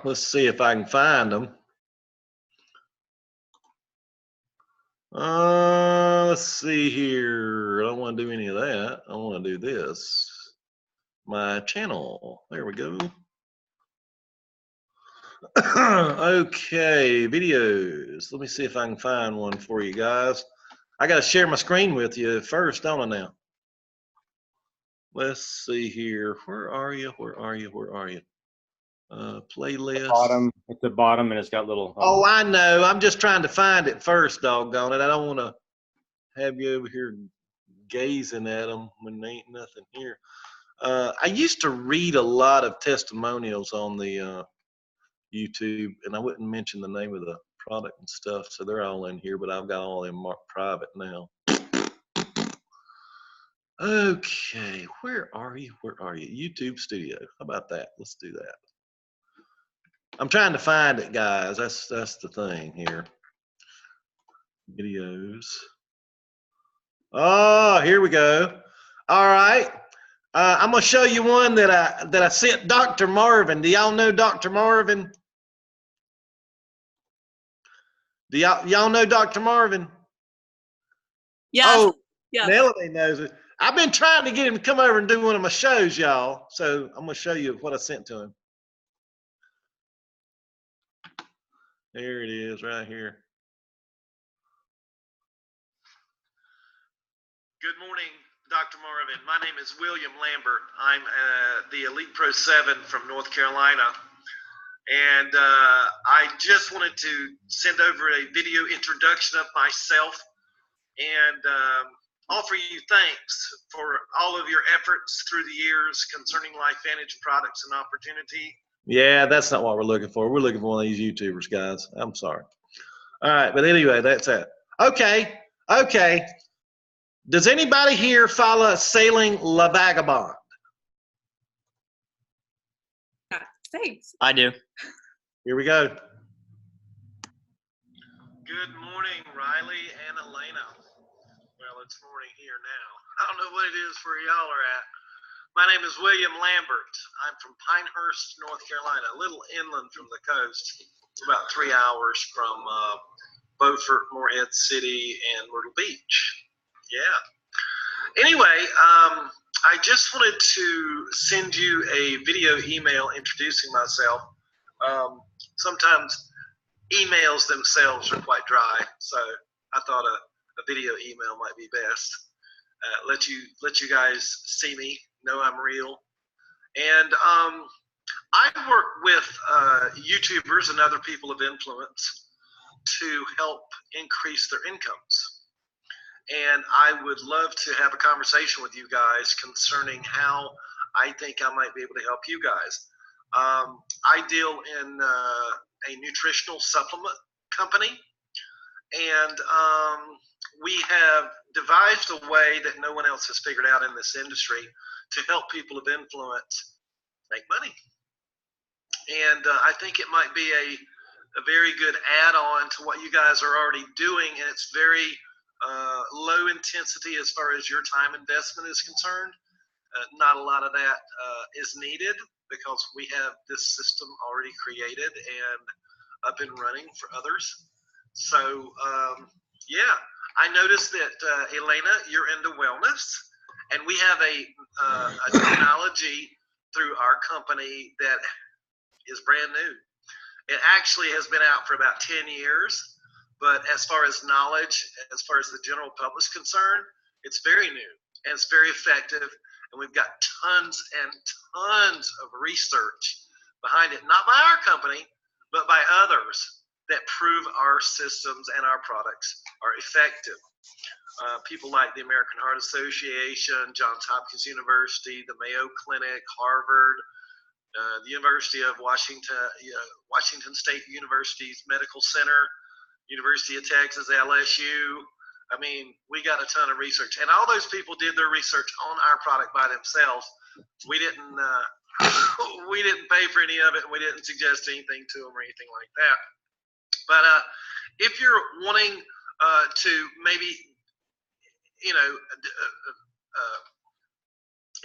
Let's see if I can find them. Let's see here. I don't want to do any of that. I want to do this. My channel. There we go. Okay, videos. Let me see if I can find one for you guys. I got to share my screen with you first, don't I now? Let's see here. Where are you? Where are you? Where are you? Playlist. Bottom. At the bottom, and it's got little. Oh, I know. I'm just trying to find it first, doggone it. I don't want to have you over here gazing at them when there ain't nothing here. I used to read a lot of testimonials on the YouTube, and I wouldn't mention the name of the product and stuff, so they're all in here, but I've got all them marked private now. Okay, where are you? Where are you? YouTube Studio. How about that? Let's do that. I'm trying to find it, guys. That's the thing here. Videos. Oh, here we go. All right. I'm gonna show you one that I sent Dr. Marvin. Do y'all know Dr. Marvin? Do y'all know Dr. Marvin? Yes. Oh, Yes. Melody knows it. I've been trying to get him to come over and do one of my shows, y'all. So I'm gonna show you what I sent to him. There it is, right here. Good morning, Dr. Marvin. My name is William Lambert. I'm the Elite Pro 7 from North Carolina. And I just wanted to send over a video introduction of myself and offer you thanks for all of your efforts through the years concerning LifeVantage products and opportunity. Yeah, that's not what we're looking for. We're looking for one of these YouTubers, guys. I'm sorry. All right, but anyway, that's it. Okay, okay. Does anybody here follow Sailing La Vagabond? Thanks. I do. Here we go. Good morning, Riley and Elena. Well, it's morning here now. I don't know what it is where y'all are at. My name is William Lambert. I'm from Pinehurst, North Carolina, a little inland from the coast. It's about 3 hours from Beaufort, Morehead City, and Myrtle Beach. Yeah. Anyway, I just wanted to send you a video email introducing myself. Sometimes emails themselves are quite dry, so I thought a video email might be best. Let you guys see me, know I'm real. And I work with YouTubers and other people of influence to help increase their incomes. And I would love to have a conversation with you guys concerning how I think I might be able to help you guys. I deal in a nutritional supplement company, and we have devised a way that no one else has figured out in this industry to help people of influence make money. And I think it might be a very good add-on to what you guys are already doing, and it's very low intensity as far as your time investment is concerned. Not a lot of that is needed because we have this system already created and up and running for others. So yeah, I noticed that Elena, you're into wellness, and we have a technology through our company that is brand new. It actually has been out for about 10 years, but as far as knowledge, as far as the general public is concerned, it's very new and it's very effective. And we've got tons and tons of research behind it, not by our company, but by others that prove our systems and our products are effective. People like the American Heart Association, Johns Hopkins University, the Mayo Clinic, Harvard, the University of Washington, Washington State University's Medical Center, University of Texas, LSU. I mean, we got a ton of research, and all those people did their research on our product by themselves. We didn't pay for any of it, and we didn't suggest anything to them or anything like that. But if you're wanting to maybe,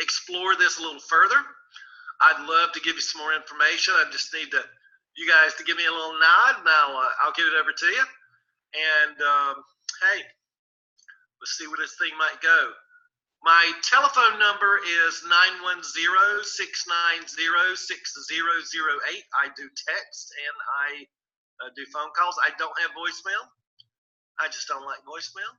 explore this a little further, I'd love to give you some more information. I just need you guys to give me a little nod, and I'll get it over to you. And hey, Let's see where this thing might go. My telephone number is 910-690-6008. I do text and I do phone calls. I don't have voicemail. I just don't like voicemail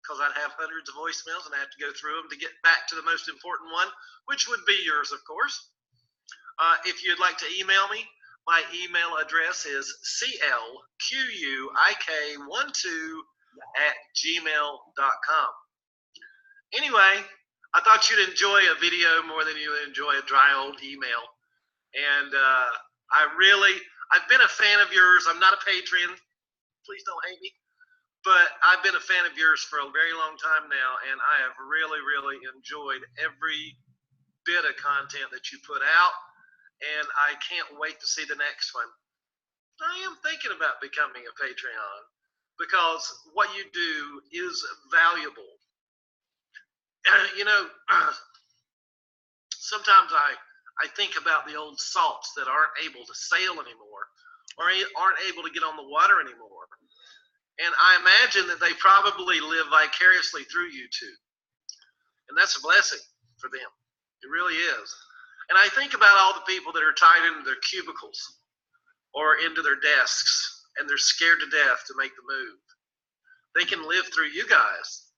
because I'd have hundreds of voicemails and I have to go through them to get back to the most important one, which would be yours, of course. If you'd like to email me, my email address is clquik12@gmail.com. Anyway, I thought you'd enjoy a video more than you would enjoy a dry old email. And I've been a fan of yours. I'm not a Patreon. Please don't hate me. But I've been a fan of yours for a very long time now, and I have really, really enjoyed every bit of content that you put out, and I can't wait to see the next one. I am thinking about becoming a Patreon because what you do is valuable. Sometimes I think about the old salts that aren't able to sail anymore or aren't able to get on the water anymore. And I imagine that they probably live vicariously through YouTube. And that's a blessing for them. It really is. And I think about all the people that are tied into their cubicles or into their desks and they're scared to death to make the move. They can live through you guys.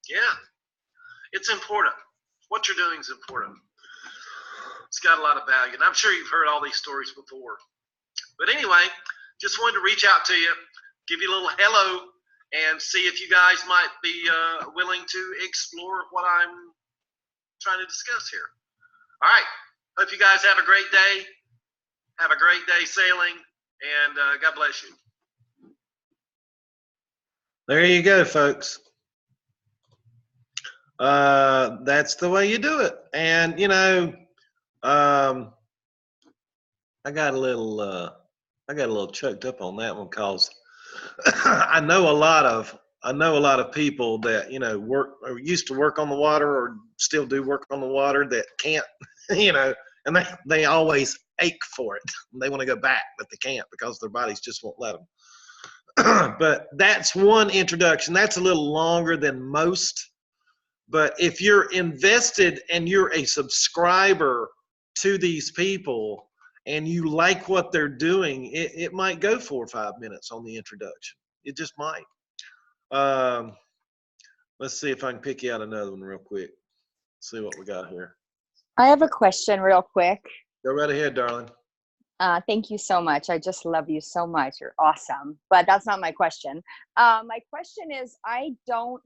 Yeah. It's important. What you're doing is important. It's got a lot of value. And I'm sure you've heard all these stories before. But anyway, just wanted to reach out to you, give you a little hello, and see if you guys might be willing to explore what I'm trying to discuss here. All right. Hope you guys have a great day. Have a great day sailing, and God bless you. There you go, folks. That's the way you do it. And I got a little choked up on that one because I know a lot of people that work or used to work on the water or still do work on the water that can't, and they always ache for it. They want to go back, but they can't because their bodies just won't let them. But that's one introduction. That's a little longer than most. But if you're invested and you're a subscriber to these people and you like what they're doing, it might go 4 or 5 minutes on the introduction. It just might. Let's see if I can pick you out another one real quick. See what we got here. I have a question real quick. Go right ahead, darling. Thank you so much. I just love you so much. You're awesome. But that's not my question. My question is, I don't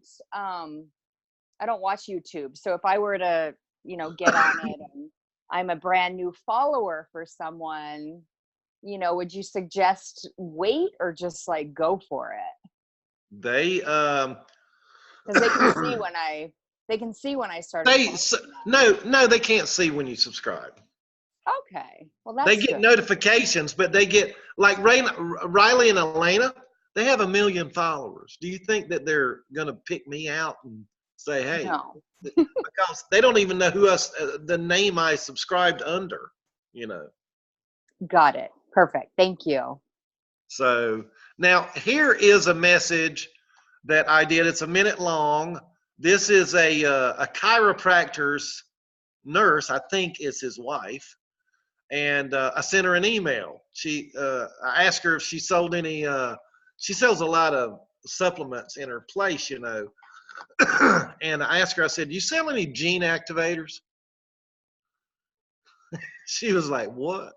watch YouTube. So if I were to, get on it and I'm a brand new follower for someone, would you suggest wait or just like go for it? They because they can see when I start. No, they can't see when you subscribe. Okay, well that's they get good. Notifications, but they get like Riley and Elena. They have 1 million followers. Do you think that they're gonna pick me out and say, hey? No. Because they don't even know who the name I subscribed under. Got it. Perfect. Thank you. So now here is a message that I did. It's a minute long. This is a chiropractor's nurse. I think it's his wife. And I sent her an email. I asked her if she sold any, she sells a lot of supplements in her place, And I asked her, I said, do you sell any gene activators? She was like, what?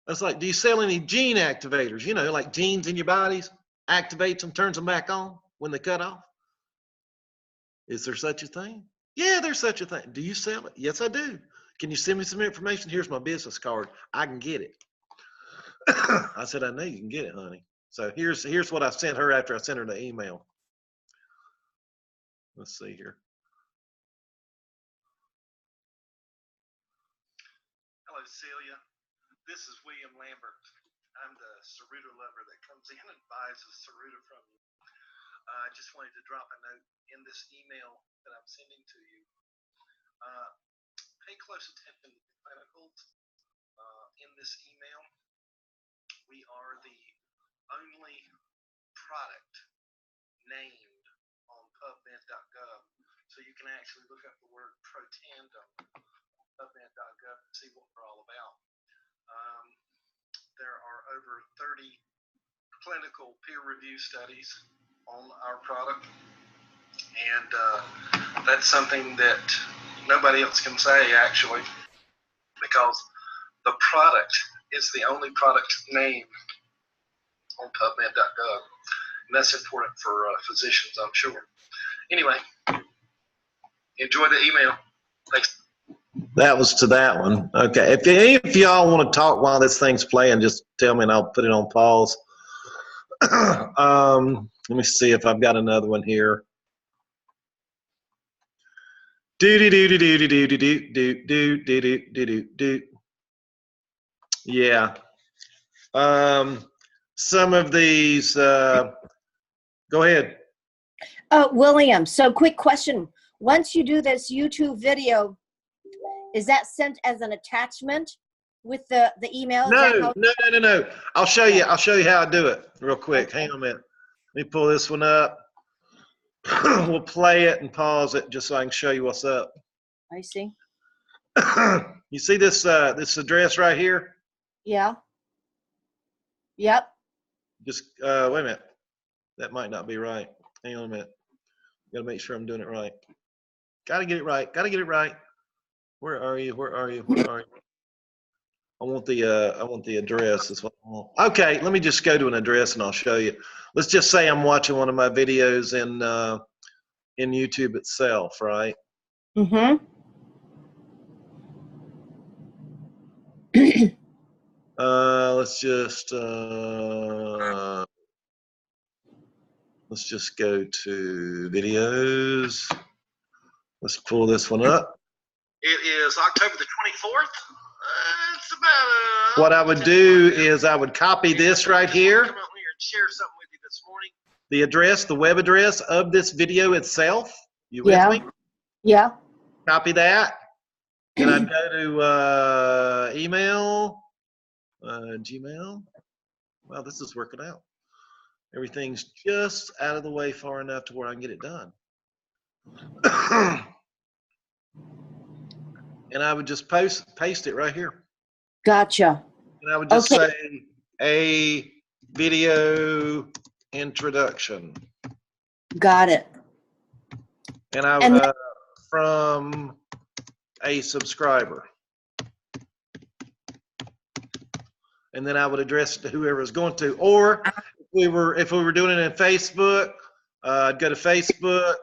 I was like, do you sell any gene activators? Like genes in your bodies, activates them, turns them back on when they cut off. Is there such a thing? Yeah, there's such a thing. Do you sell it? Yes, I do. Can you send me some information? Here's my business card. I can get it. I said, I know you can get it, honey. So here's what I sent her after I sent her the email. Let's see here. Hello, Celia. This is William Lambert. I'm the Saruta lover that comes in and buys a Saruta from you. I just wanted to drop a note in this email that I'm sending to you. Pay close attention to the clinicals in this email. We are the only product named on PubMed PubMed.gov. So you can actually look up the word Protandim on PubMed.gov and see what we're all about. There are over 30 clinical peer review studies on our product. And that's something that nobody else can say, actually, because the product is the only product name on PubMed.gov. And that's important for physicians, I'm sure. Anyway, enjoy the email. Thanks. That was to that one. Okay. If any of y'all want to talk while this thing's playing, just tell me and I'll put it on pause. Let me see if I've got another one here. Yeah. Some of these, go ahead. William, so quick question. Once you do this YouTube video, is that sent as an attachment with the email? No. I'll show you how I do it real quick. Okay. Hang on a minute. Let me pull this one up. We'll play it and pause it just so I can show you what's up. I see. You see this this address right here? Yeah. Yep. Just wait a minute. That might not be right. Hang on a minute. Gotta make sure I'm doing it right. Gotta get it right. Where are you? I want the address. That's what I want. Okay, let me just go to an address and I'll show you. Let's just say I'm watching one of my videos in YouTube itself, right? Mm-hmm. Let's just go to videos. Let's pull this one up. It is October the 24th. It's about what I would do is I would copy this right here. Come out here and share something with you this morning. The address, the web address of this video itself. You with me? Yeah. Copy that. Then I'd go to email, Gmail. Well, this is working out. Everything's just out of the way far enough to where I can get it done. And I would just paste it right here. Gotcha. And I would just say a video introduction. Got it. And I from a subscriber. And then I would address it to whoever is going to. Or if we were doing it in Facebook, I'd go to Facebook.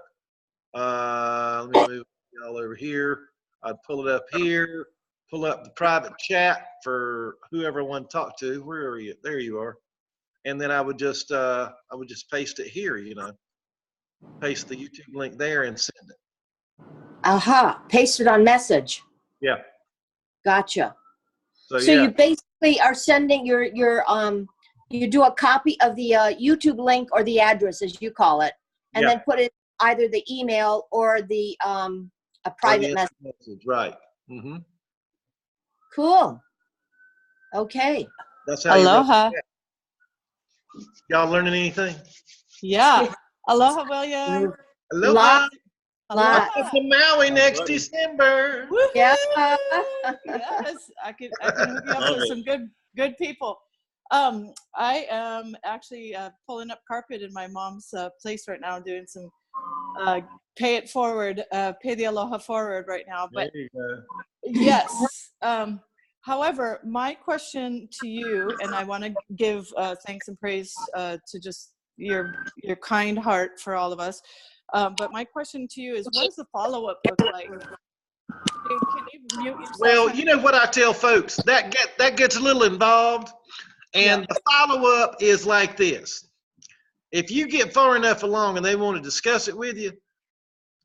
Let me move y'all over here. I'd pull it up here, pull up the private chat for whoever I want to talk to. Where are you? There you are. And then I would just paste it here, you know. Paste the YouTube link there and send it. Aha. Paste it on message. Yeah. Gotcha. So yeah. You basically are sending your you do a copy of the YouTube link or the address as you call it, and then put it either the email or the a private message. Right. Mm-hmm. Cool. Okay. That's how Aloha. Y'all learning anything? Yeah. Aloha, William. Aloha. Aloha. To Maui next December. Yeah. Yes, I can hook you up with some good people. I am actually pulling up carpet in my mom's place right now, doing some pay it forward, pay the aloha forward right now. But there you go. Yes. However, my question to you, and I want to give thanks and praise to just your kind heart for all of us. But my question to you is, what does the follow-up look like? Can you mute yourself? Well, you know what I tell folks, that gets a little involved, and the follow-up is like this. If you get far enough along and they want to discuss it with you,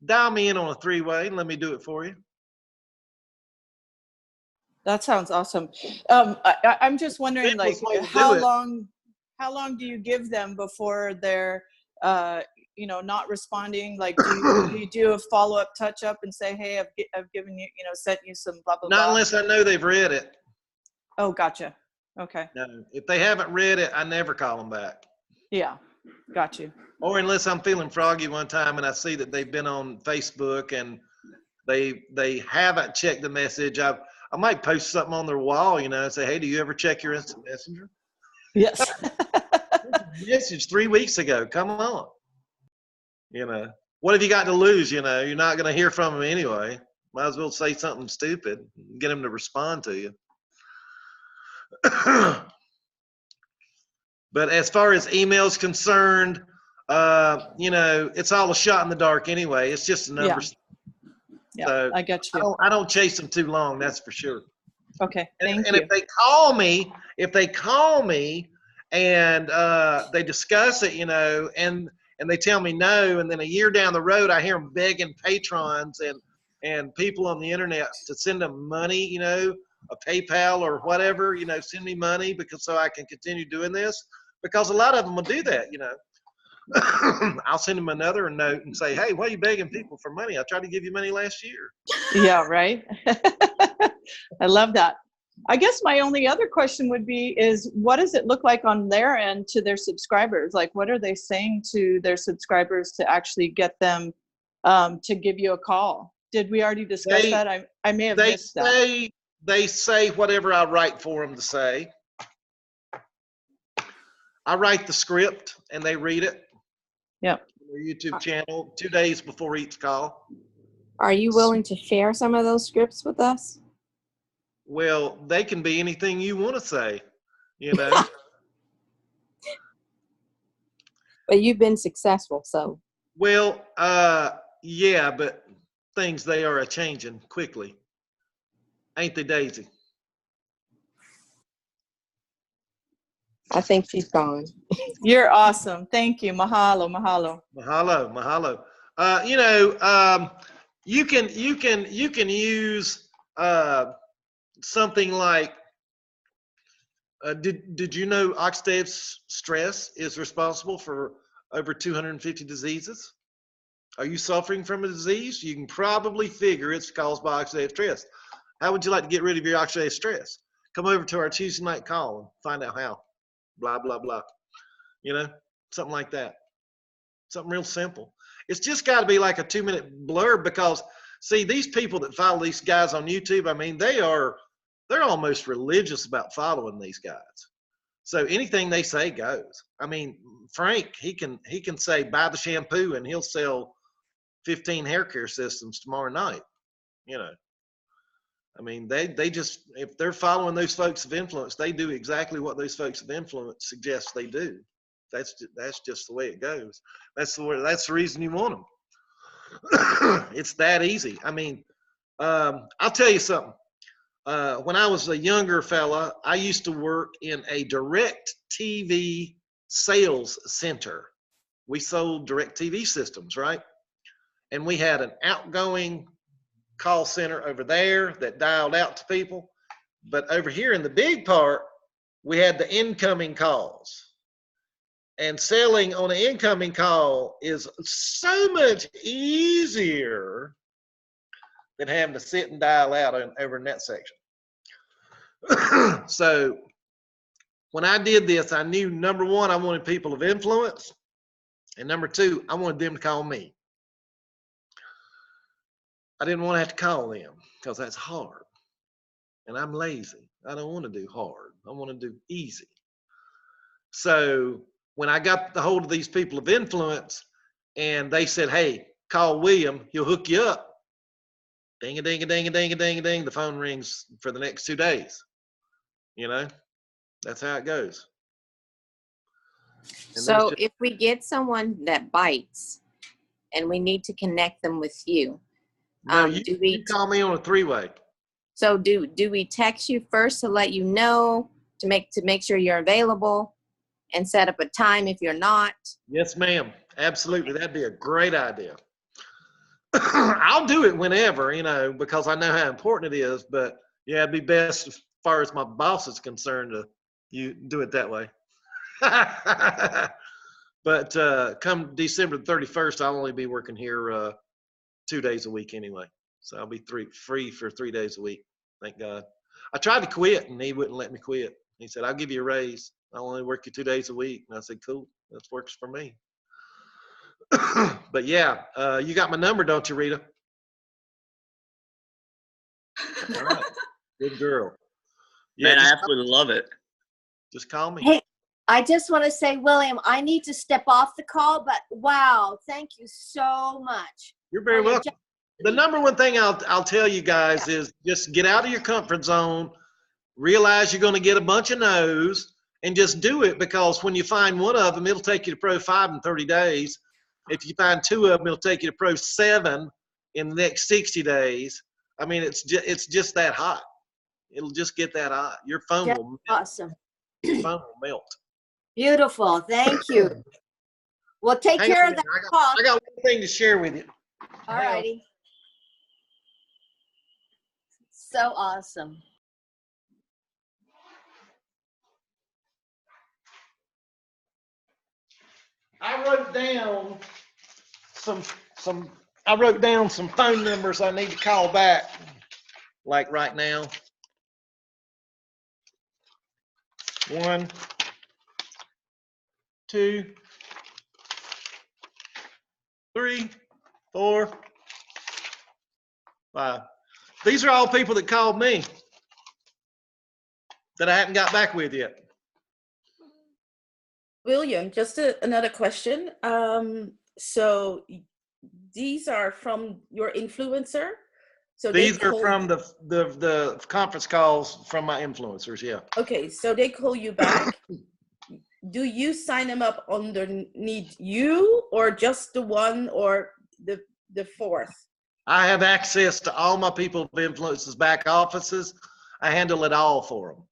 dial me in on a three-way and let me do it for you. That sounds awesome. I'm just wondering, like, how long do you give them before they're not responding? Like, do you do a follow-up touch-up and say, hey, I've given you, sent you some blah, blah, blah? Not unless I know they've read it. Oh, gotcha. Okay. No, if they haven't read it, I never call them back. Yeah. Got you. Or unless I'm feeling froggy one time and I see that they've been on Facebook and they haven't checked the message, I might post something on their wall, you know, and say, hey, do you ever check your instant messenger? Yes. Message 3 weeks ago. Come on. You know, what have you got to lose? You know, you're not going to hear from them anyway. Might as well say something stupid and get them to respond to you. But as far as emails concerned, you know, it's all a shot in the dark anyway. It's just a number. Yeah, So I get you. I don't chase them too long, that's for sure. Okay, thank And you. if they call me and they discuss it, you know, and they tell me no, and then a year down the road, I hear them begging patrons and people on the internet to send them money, you know, a PayPal or whatever, you know, send me money because so I can continue doing this, because a lot of them will do that, you know. I'll send them another note and say, hey, why are you begging people for money? I tried to give you money last year. Yeah, right. I love that. I guess my only other question would be is what does it look like on their end to their subscribers? Like, what are they saying to their subscribers to actually get them to give you a call? Did we already discuss that? I may have missed that. They say whatever I write for them to say. I write the script and they read it. Yep. Their YouTube channel 2 days before each call. Are you willing to share some of those scripts with us? Well, they can be anything you want to say, you know. But you've been successful, so. Well, yeah, but things they are a changing quickly. Ain't they, Daisy? I think she's gone. You're awesome. Thank you. Mahalo, mahalo. Mahalo, mahalo. You know, you can use something like did you know oxidative stress is responsible for over 250 diseases? Are you suffering from a disease? You can probably figure it's caused by oxidative stress. How would you like to get rid of your oxidative stress? Come over to our Tuesday night call and find out how. Blah, blah, blah. You know, something like that. Something real simple. It's just got to be like a 2-minute blurb because, see, these people that follow these guys on YouTube, I mean, they're almost religious about following these guys. So anything they say goes. I mean, Frank, he can say buy the shampoo and he'll sell 15 hair care systems tomorrow night. You know, I mean, they just, if they're following those folks of influence, they do exactly what those folks of influence suggest they do. That's just the way it goes. That's the reason you want them. It's that easy. I mean, I'll tell you something. When I was a younger fella, I used to work in a direct TV sales center. We sold direct TV systems, right? And we had an outgoing call center over there that dialed out to people. But over here in the big part, we had the incoming calls. And selling on an incoming call is so much easier than having to sit and dial out over in that section. So when I did this, I knew, number one, I wanted people of influence. And number two, I wanted them to call me. I didn't want to have to call them because that's hard. And I'm lazy. I don't want to do hard. I want to do easy. So when I got the hold of these people of influence and they said, hey, call William, he'll hook you up. Ding a ding a ding a ding a ding a ding. The phone rings for the next 2 days. You know, that's how it goes. And So if we get someone that bites and we need to connect them with you, no, you call me on a 3-way. So do we text you first to let you know, to make sure you're available and set up a time if you're not? Yes, ma'am. Absolutely. That'd be a great idea. I'll do it whenever, you know, because I know how important it is. But yeah, it'd be best as far as my boss is concerned to you do it that way. But come December the 31st, I'll only be working here 2 days a week anyway. So I'll be free for 3 days a week. Thank God. I tried to quit and he wouldn't let me quit. He said, I'll give you a raise. I only work you 2 days a week. And I said, cool, that works for me. But yeah, you got my number, don't you, Rita? All right. Good girl. Yeah, Man, I absolutely love it. Just call me. Hey, I just want to say, William, I need to step off the call, but wow, thank you so much. You're very welcome. The number one thing I'll tell you guys is just get out of your comfort zone, realize you're going to get a bunch of no's, and just do it, because when you find one of them, it'll take you to Pro 5 in 30 days. If you find two of them, it'll take you to Pro 7 in the next 60 days. I mean, it's just that hot. It'll just get that hot. Your phone will melt. Awesome. Your phone will melt. Beautiful. Thank you. Well, take Hang care on of a that minute. call. I got one thing to share with you. All righty. So awesome. I wrote down some phone numbers I need to call back, like right now. 1, 2, 3, 4, 5. These are all people that called me that I haven't got back with yet. William, just another question. So these are from your influencer? So these are from the conference calls from my influencers, yeah. Okay, so they call you back. Do you sign them up underneath you, or just the one, or the fourth? I have access to all my people of influence's back offices. I handle it all for them.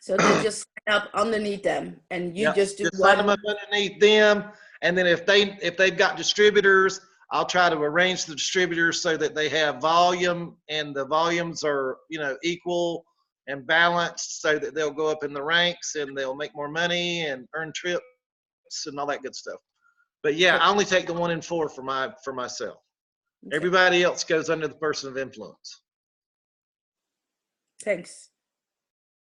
So they just sign up underneath them, and you just do sign them up underneath them. And then if they've got distributors, I'll try to arrange the distributors so that they have volume, and the volumes are, equal and balanced, so that they'll go up in the ranks and they'll make more money and earn trips and all that good stuff. But yeah, I only take the 1 in 4 for myself. Okay. Everybody else goes under the person of influence. Thanks.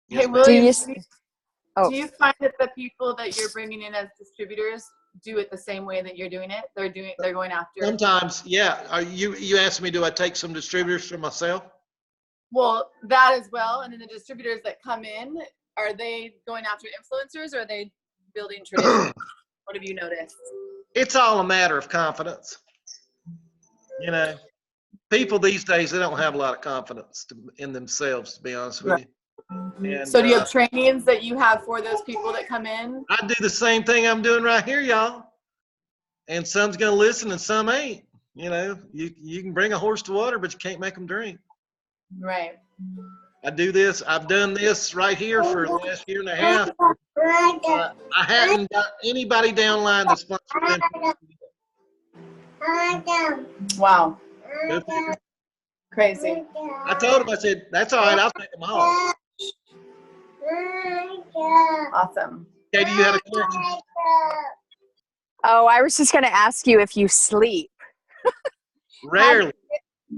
Hey, William, do you find that the people that you're bringing in as distributors do it the same way that you're doing it? They're going after. Sometimes, yeah. You asked me, do I take some distributors for myself? Well, that as well. And then the distributors that come in, are they going after influencers, or are they building tradition? What have you noticed? It's all a matter of confidence. People these days, they don't have a lot of confidence in themselves, to be honest with you. And, so do you have trainings that you have for those people that come in? I do the same thing I'm doing right here, y'all. And some's going to listen and some ain't. You can bring a horse to water, but you can't make them drink. Right. I do this. I've done this right here for the last year and a half. I haven't got anybody downline that's sponsored them. Wow. Crazy. I told him, I said, that's all right, I'll take them all. Awesome. Katie, you had a question? Oh, I was just going to ask you if you sleep. Rarely.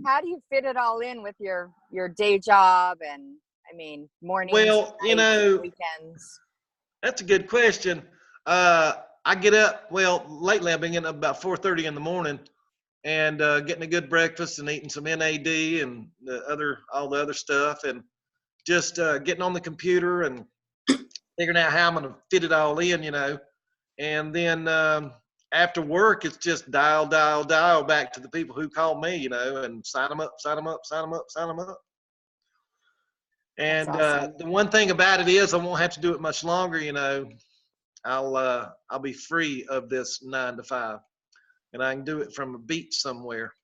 How do you fit it all in with your day job and, mornings, well, nights, weekends? That's a good question. I get up, lately I've been getting up about 4:30 in the morning and getting a good breakfast and eating some NAD and all the other stuff, and just getting on the computer and figuring out how I'm going to fit it all in, and then after work, it's just dial back to the people who called me, and sign them up. And awesome. the one thing about it is I won't have to do it much longer, I'll be free of this 9 to 5, and I can do it from a beach somewhere.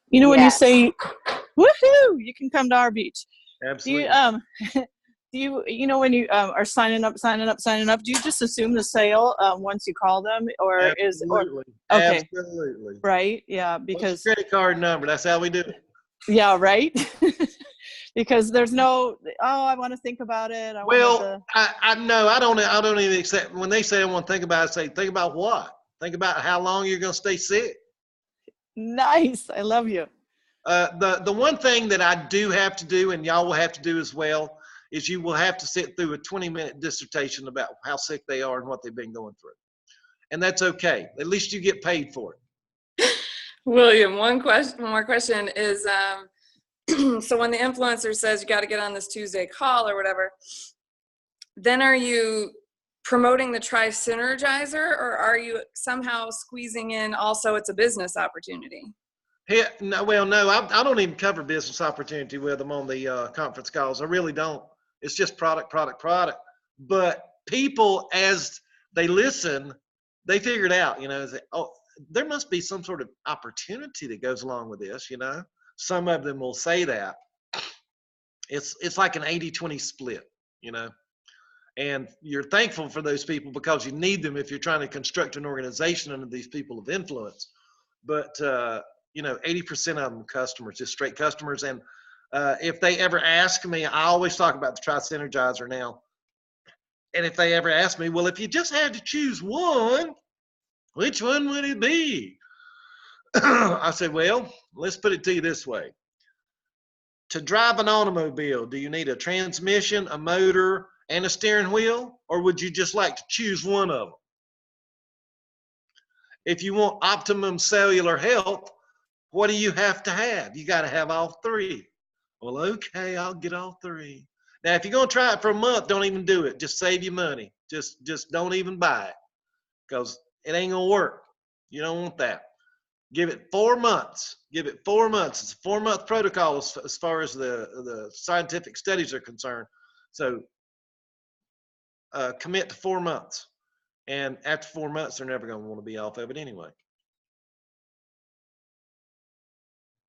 When you say, woohoo, you can come to our beach. Absolutely. When you are signing up, do you just assume the sale once you call them, or Absolutely. Okay. Absolutely. Right? Yeah, because what's your credit card number? That's how we do it. Yeah, right. Because there's no, I want to think about it. I know I don't even accept when they say I want to think about it. Say, think about what? Think about how long you're going to stay sick. Nice. I love you. The one thing that I do have to do, and y'all will have to do as well, is you will have to sit through a 20-minute dissertation about how sick they are and what they've been going through. And that's okay. At least you get paid for it. William, one more question is, so when the influencer says you got to get on this Tuesday call or whatever, then are you promoting the Tri Synergizer, or are you somehow squeezing in also it's a business opportunity? No, I don't even cover business opportunity with them on the conference calls. I really don't. It's just product. But people, as they listen, they figure it out, oh, there must be some sort of opportunity that goes along with this, Some of them will say that. It's like an 80-20 split, And you're thankful for those people because you need them if you're trying to construct an organization under these people of influence. But 80% of them customers, just straight customers. And if they ever ask me, I always talk about the Tri Synergizer now. And if they ever ask me, well, if you just had to choose one, which one would it be? I said, well, let's put it to you this way. To drive an automobile, do you need a transmission, a motor, and a steering wheel? Or would you just like to choose one of them? If you want optimum cellular health, what do you have to have? You got to have all three. Well, okay, I'll get all three. Now, if you're going to try it for a month, don't even do it. Just save you money. Just don't even buy it because it ain't going to work. You don't want that. Give it 4 months. Give it 4 months. It's a 4-month protocol as far as the scientific studies are concerned. So commit to 4 months. And after 4 months, they're never going to want to be off of it anyway.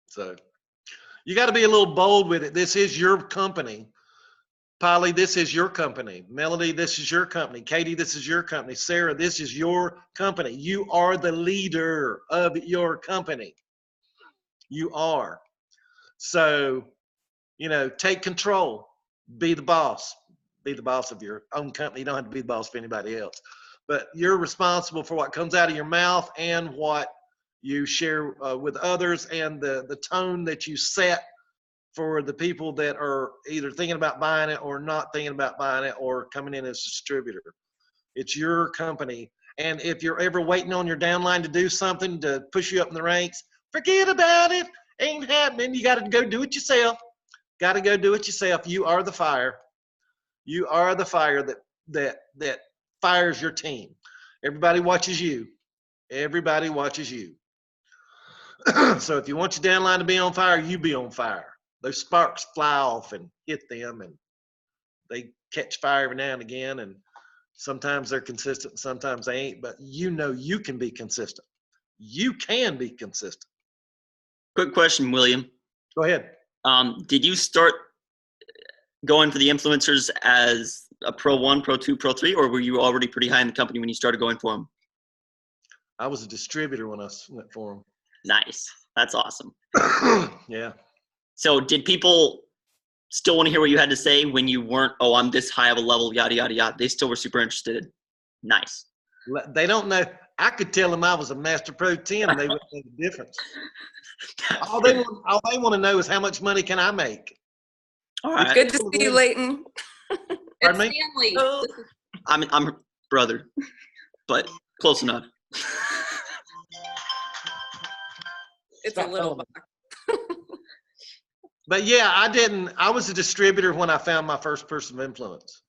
So you got to be a little bold with it. This is your company. Polly, this is your company. Melody, this is your company. Katie, this is your company. Sarah, this is your company. You are the leader of your company. You are. So, take control. Be the boss. Be the boss of your own company. You don't have to be the boss of anybody else. But you're responsible for what comes out of your mouth and what you share with others, and the tone that you set for the people that are either thinking about buying it or not thinking about buying it or coming in as a distributor. It's your company. And if you're ever waiting on your downline to do something to push you up in the ranks, forget about it. Ain't happening. You got to go do it yourself. Got to go do it yourself. You are the fire. You are the fire that fires your team. Everybody watches you. Everybody watches you. So if you want your downline to be on fire, you be on fire. Those sparks fly off and hit them, and they catch fire every now and again, and sometimes they're consistent, and sometimes they ain't, but you can be consistent. You can be consistent. Quick question, William. Go ahead. Did you start going for the influencers as a Pro 1, Pro 2, Pro 3, or were you already pretty high in the company when you started going for them? I was a distributor when I went for them. Nice. That's awesome. Yeah. So did people still want to hear what you had to say when you weren't, oh, I'm this high of a level, yada, yada, yada? They still were super interested. Nice. They don't know. I could tell them I was a Master Pro 10 and they wouldn't know the difference. All they want to know is how much money can I make? All right. Good to see you, Leighton. Pardon me? Family. I'm her brother, but close enough. It's a little box. But yeah, I was a distributor when I found my first person of influence.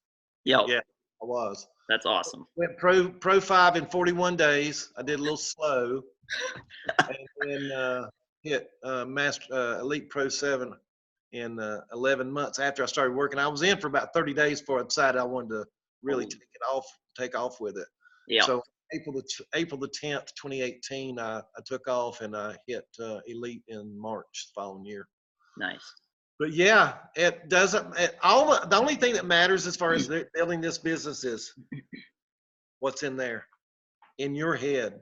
Yeah, I was. That's awesome. Went Pro 5 in 41 days. I did a little slow. And then hit Elite Pro 7 in 11 months after I started working. I was in for about 30 days before I decided I wanted to really take off with it. Yeah. So April the 10th, 2018, I took off and I hit Elite in March the following year. Nice. But yeah, it doesn't. The only thing that matters as far as building this business is what's in there, in your head,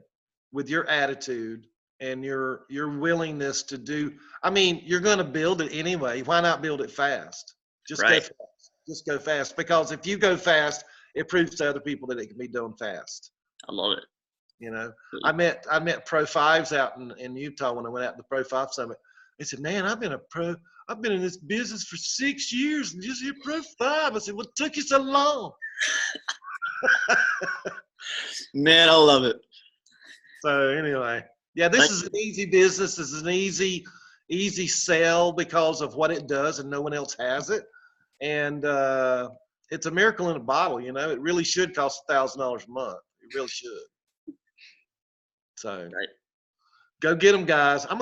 with your attitude and your willingness to do. I mean, you're going to build it anyway. Why not build it fast? Just go fast. Just go fast, because if you go fast, it proves to other people that it can be done fast. I love it. You know, I met Pro 5s out in Utah when I went out to the Pro 5 Summit. He said, man, I've been in this business for 6 years and just hit Pro 5. I said, what took you so long? Man, I love it. So anyway, yeah, this is an easy business. This is an easy sell because of what it does and no one else has it. And it's a miracle in a bottle, you know. It really should cost $1,000 a month. It really should. So go get them, guys.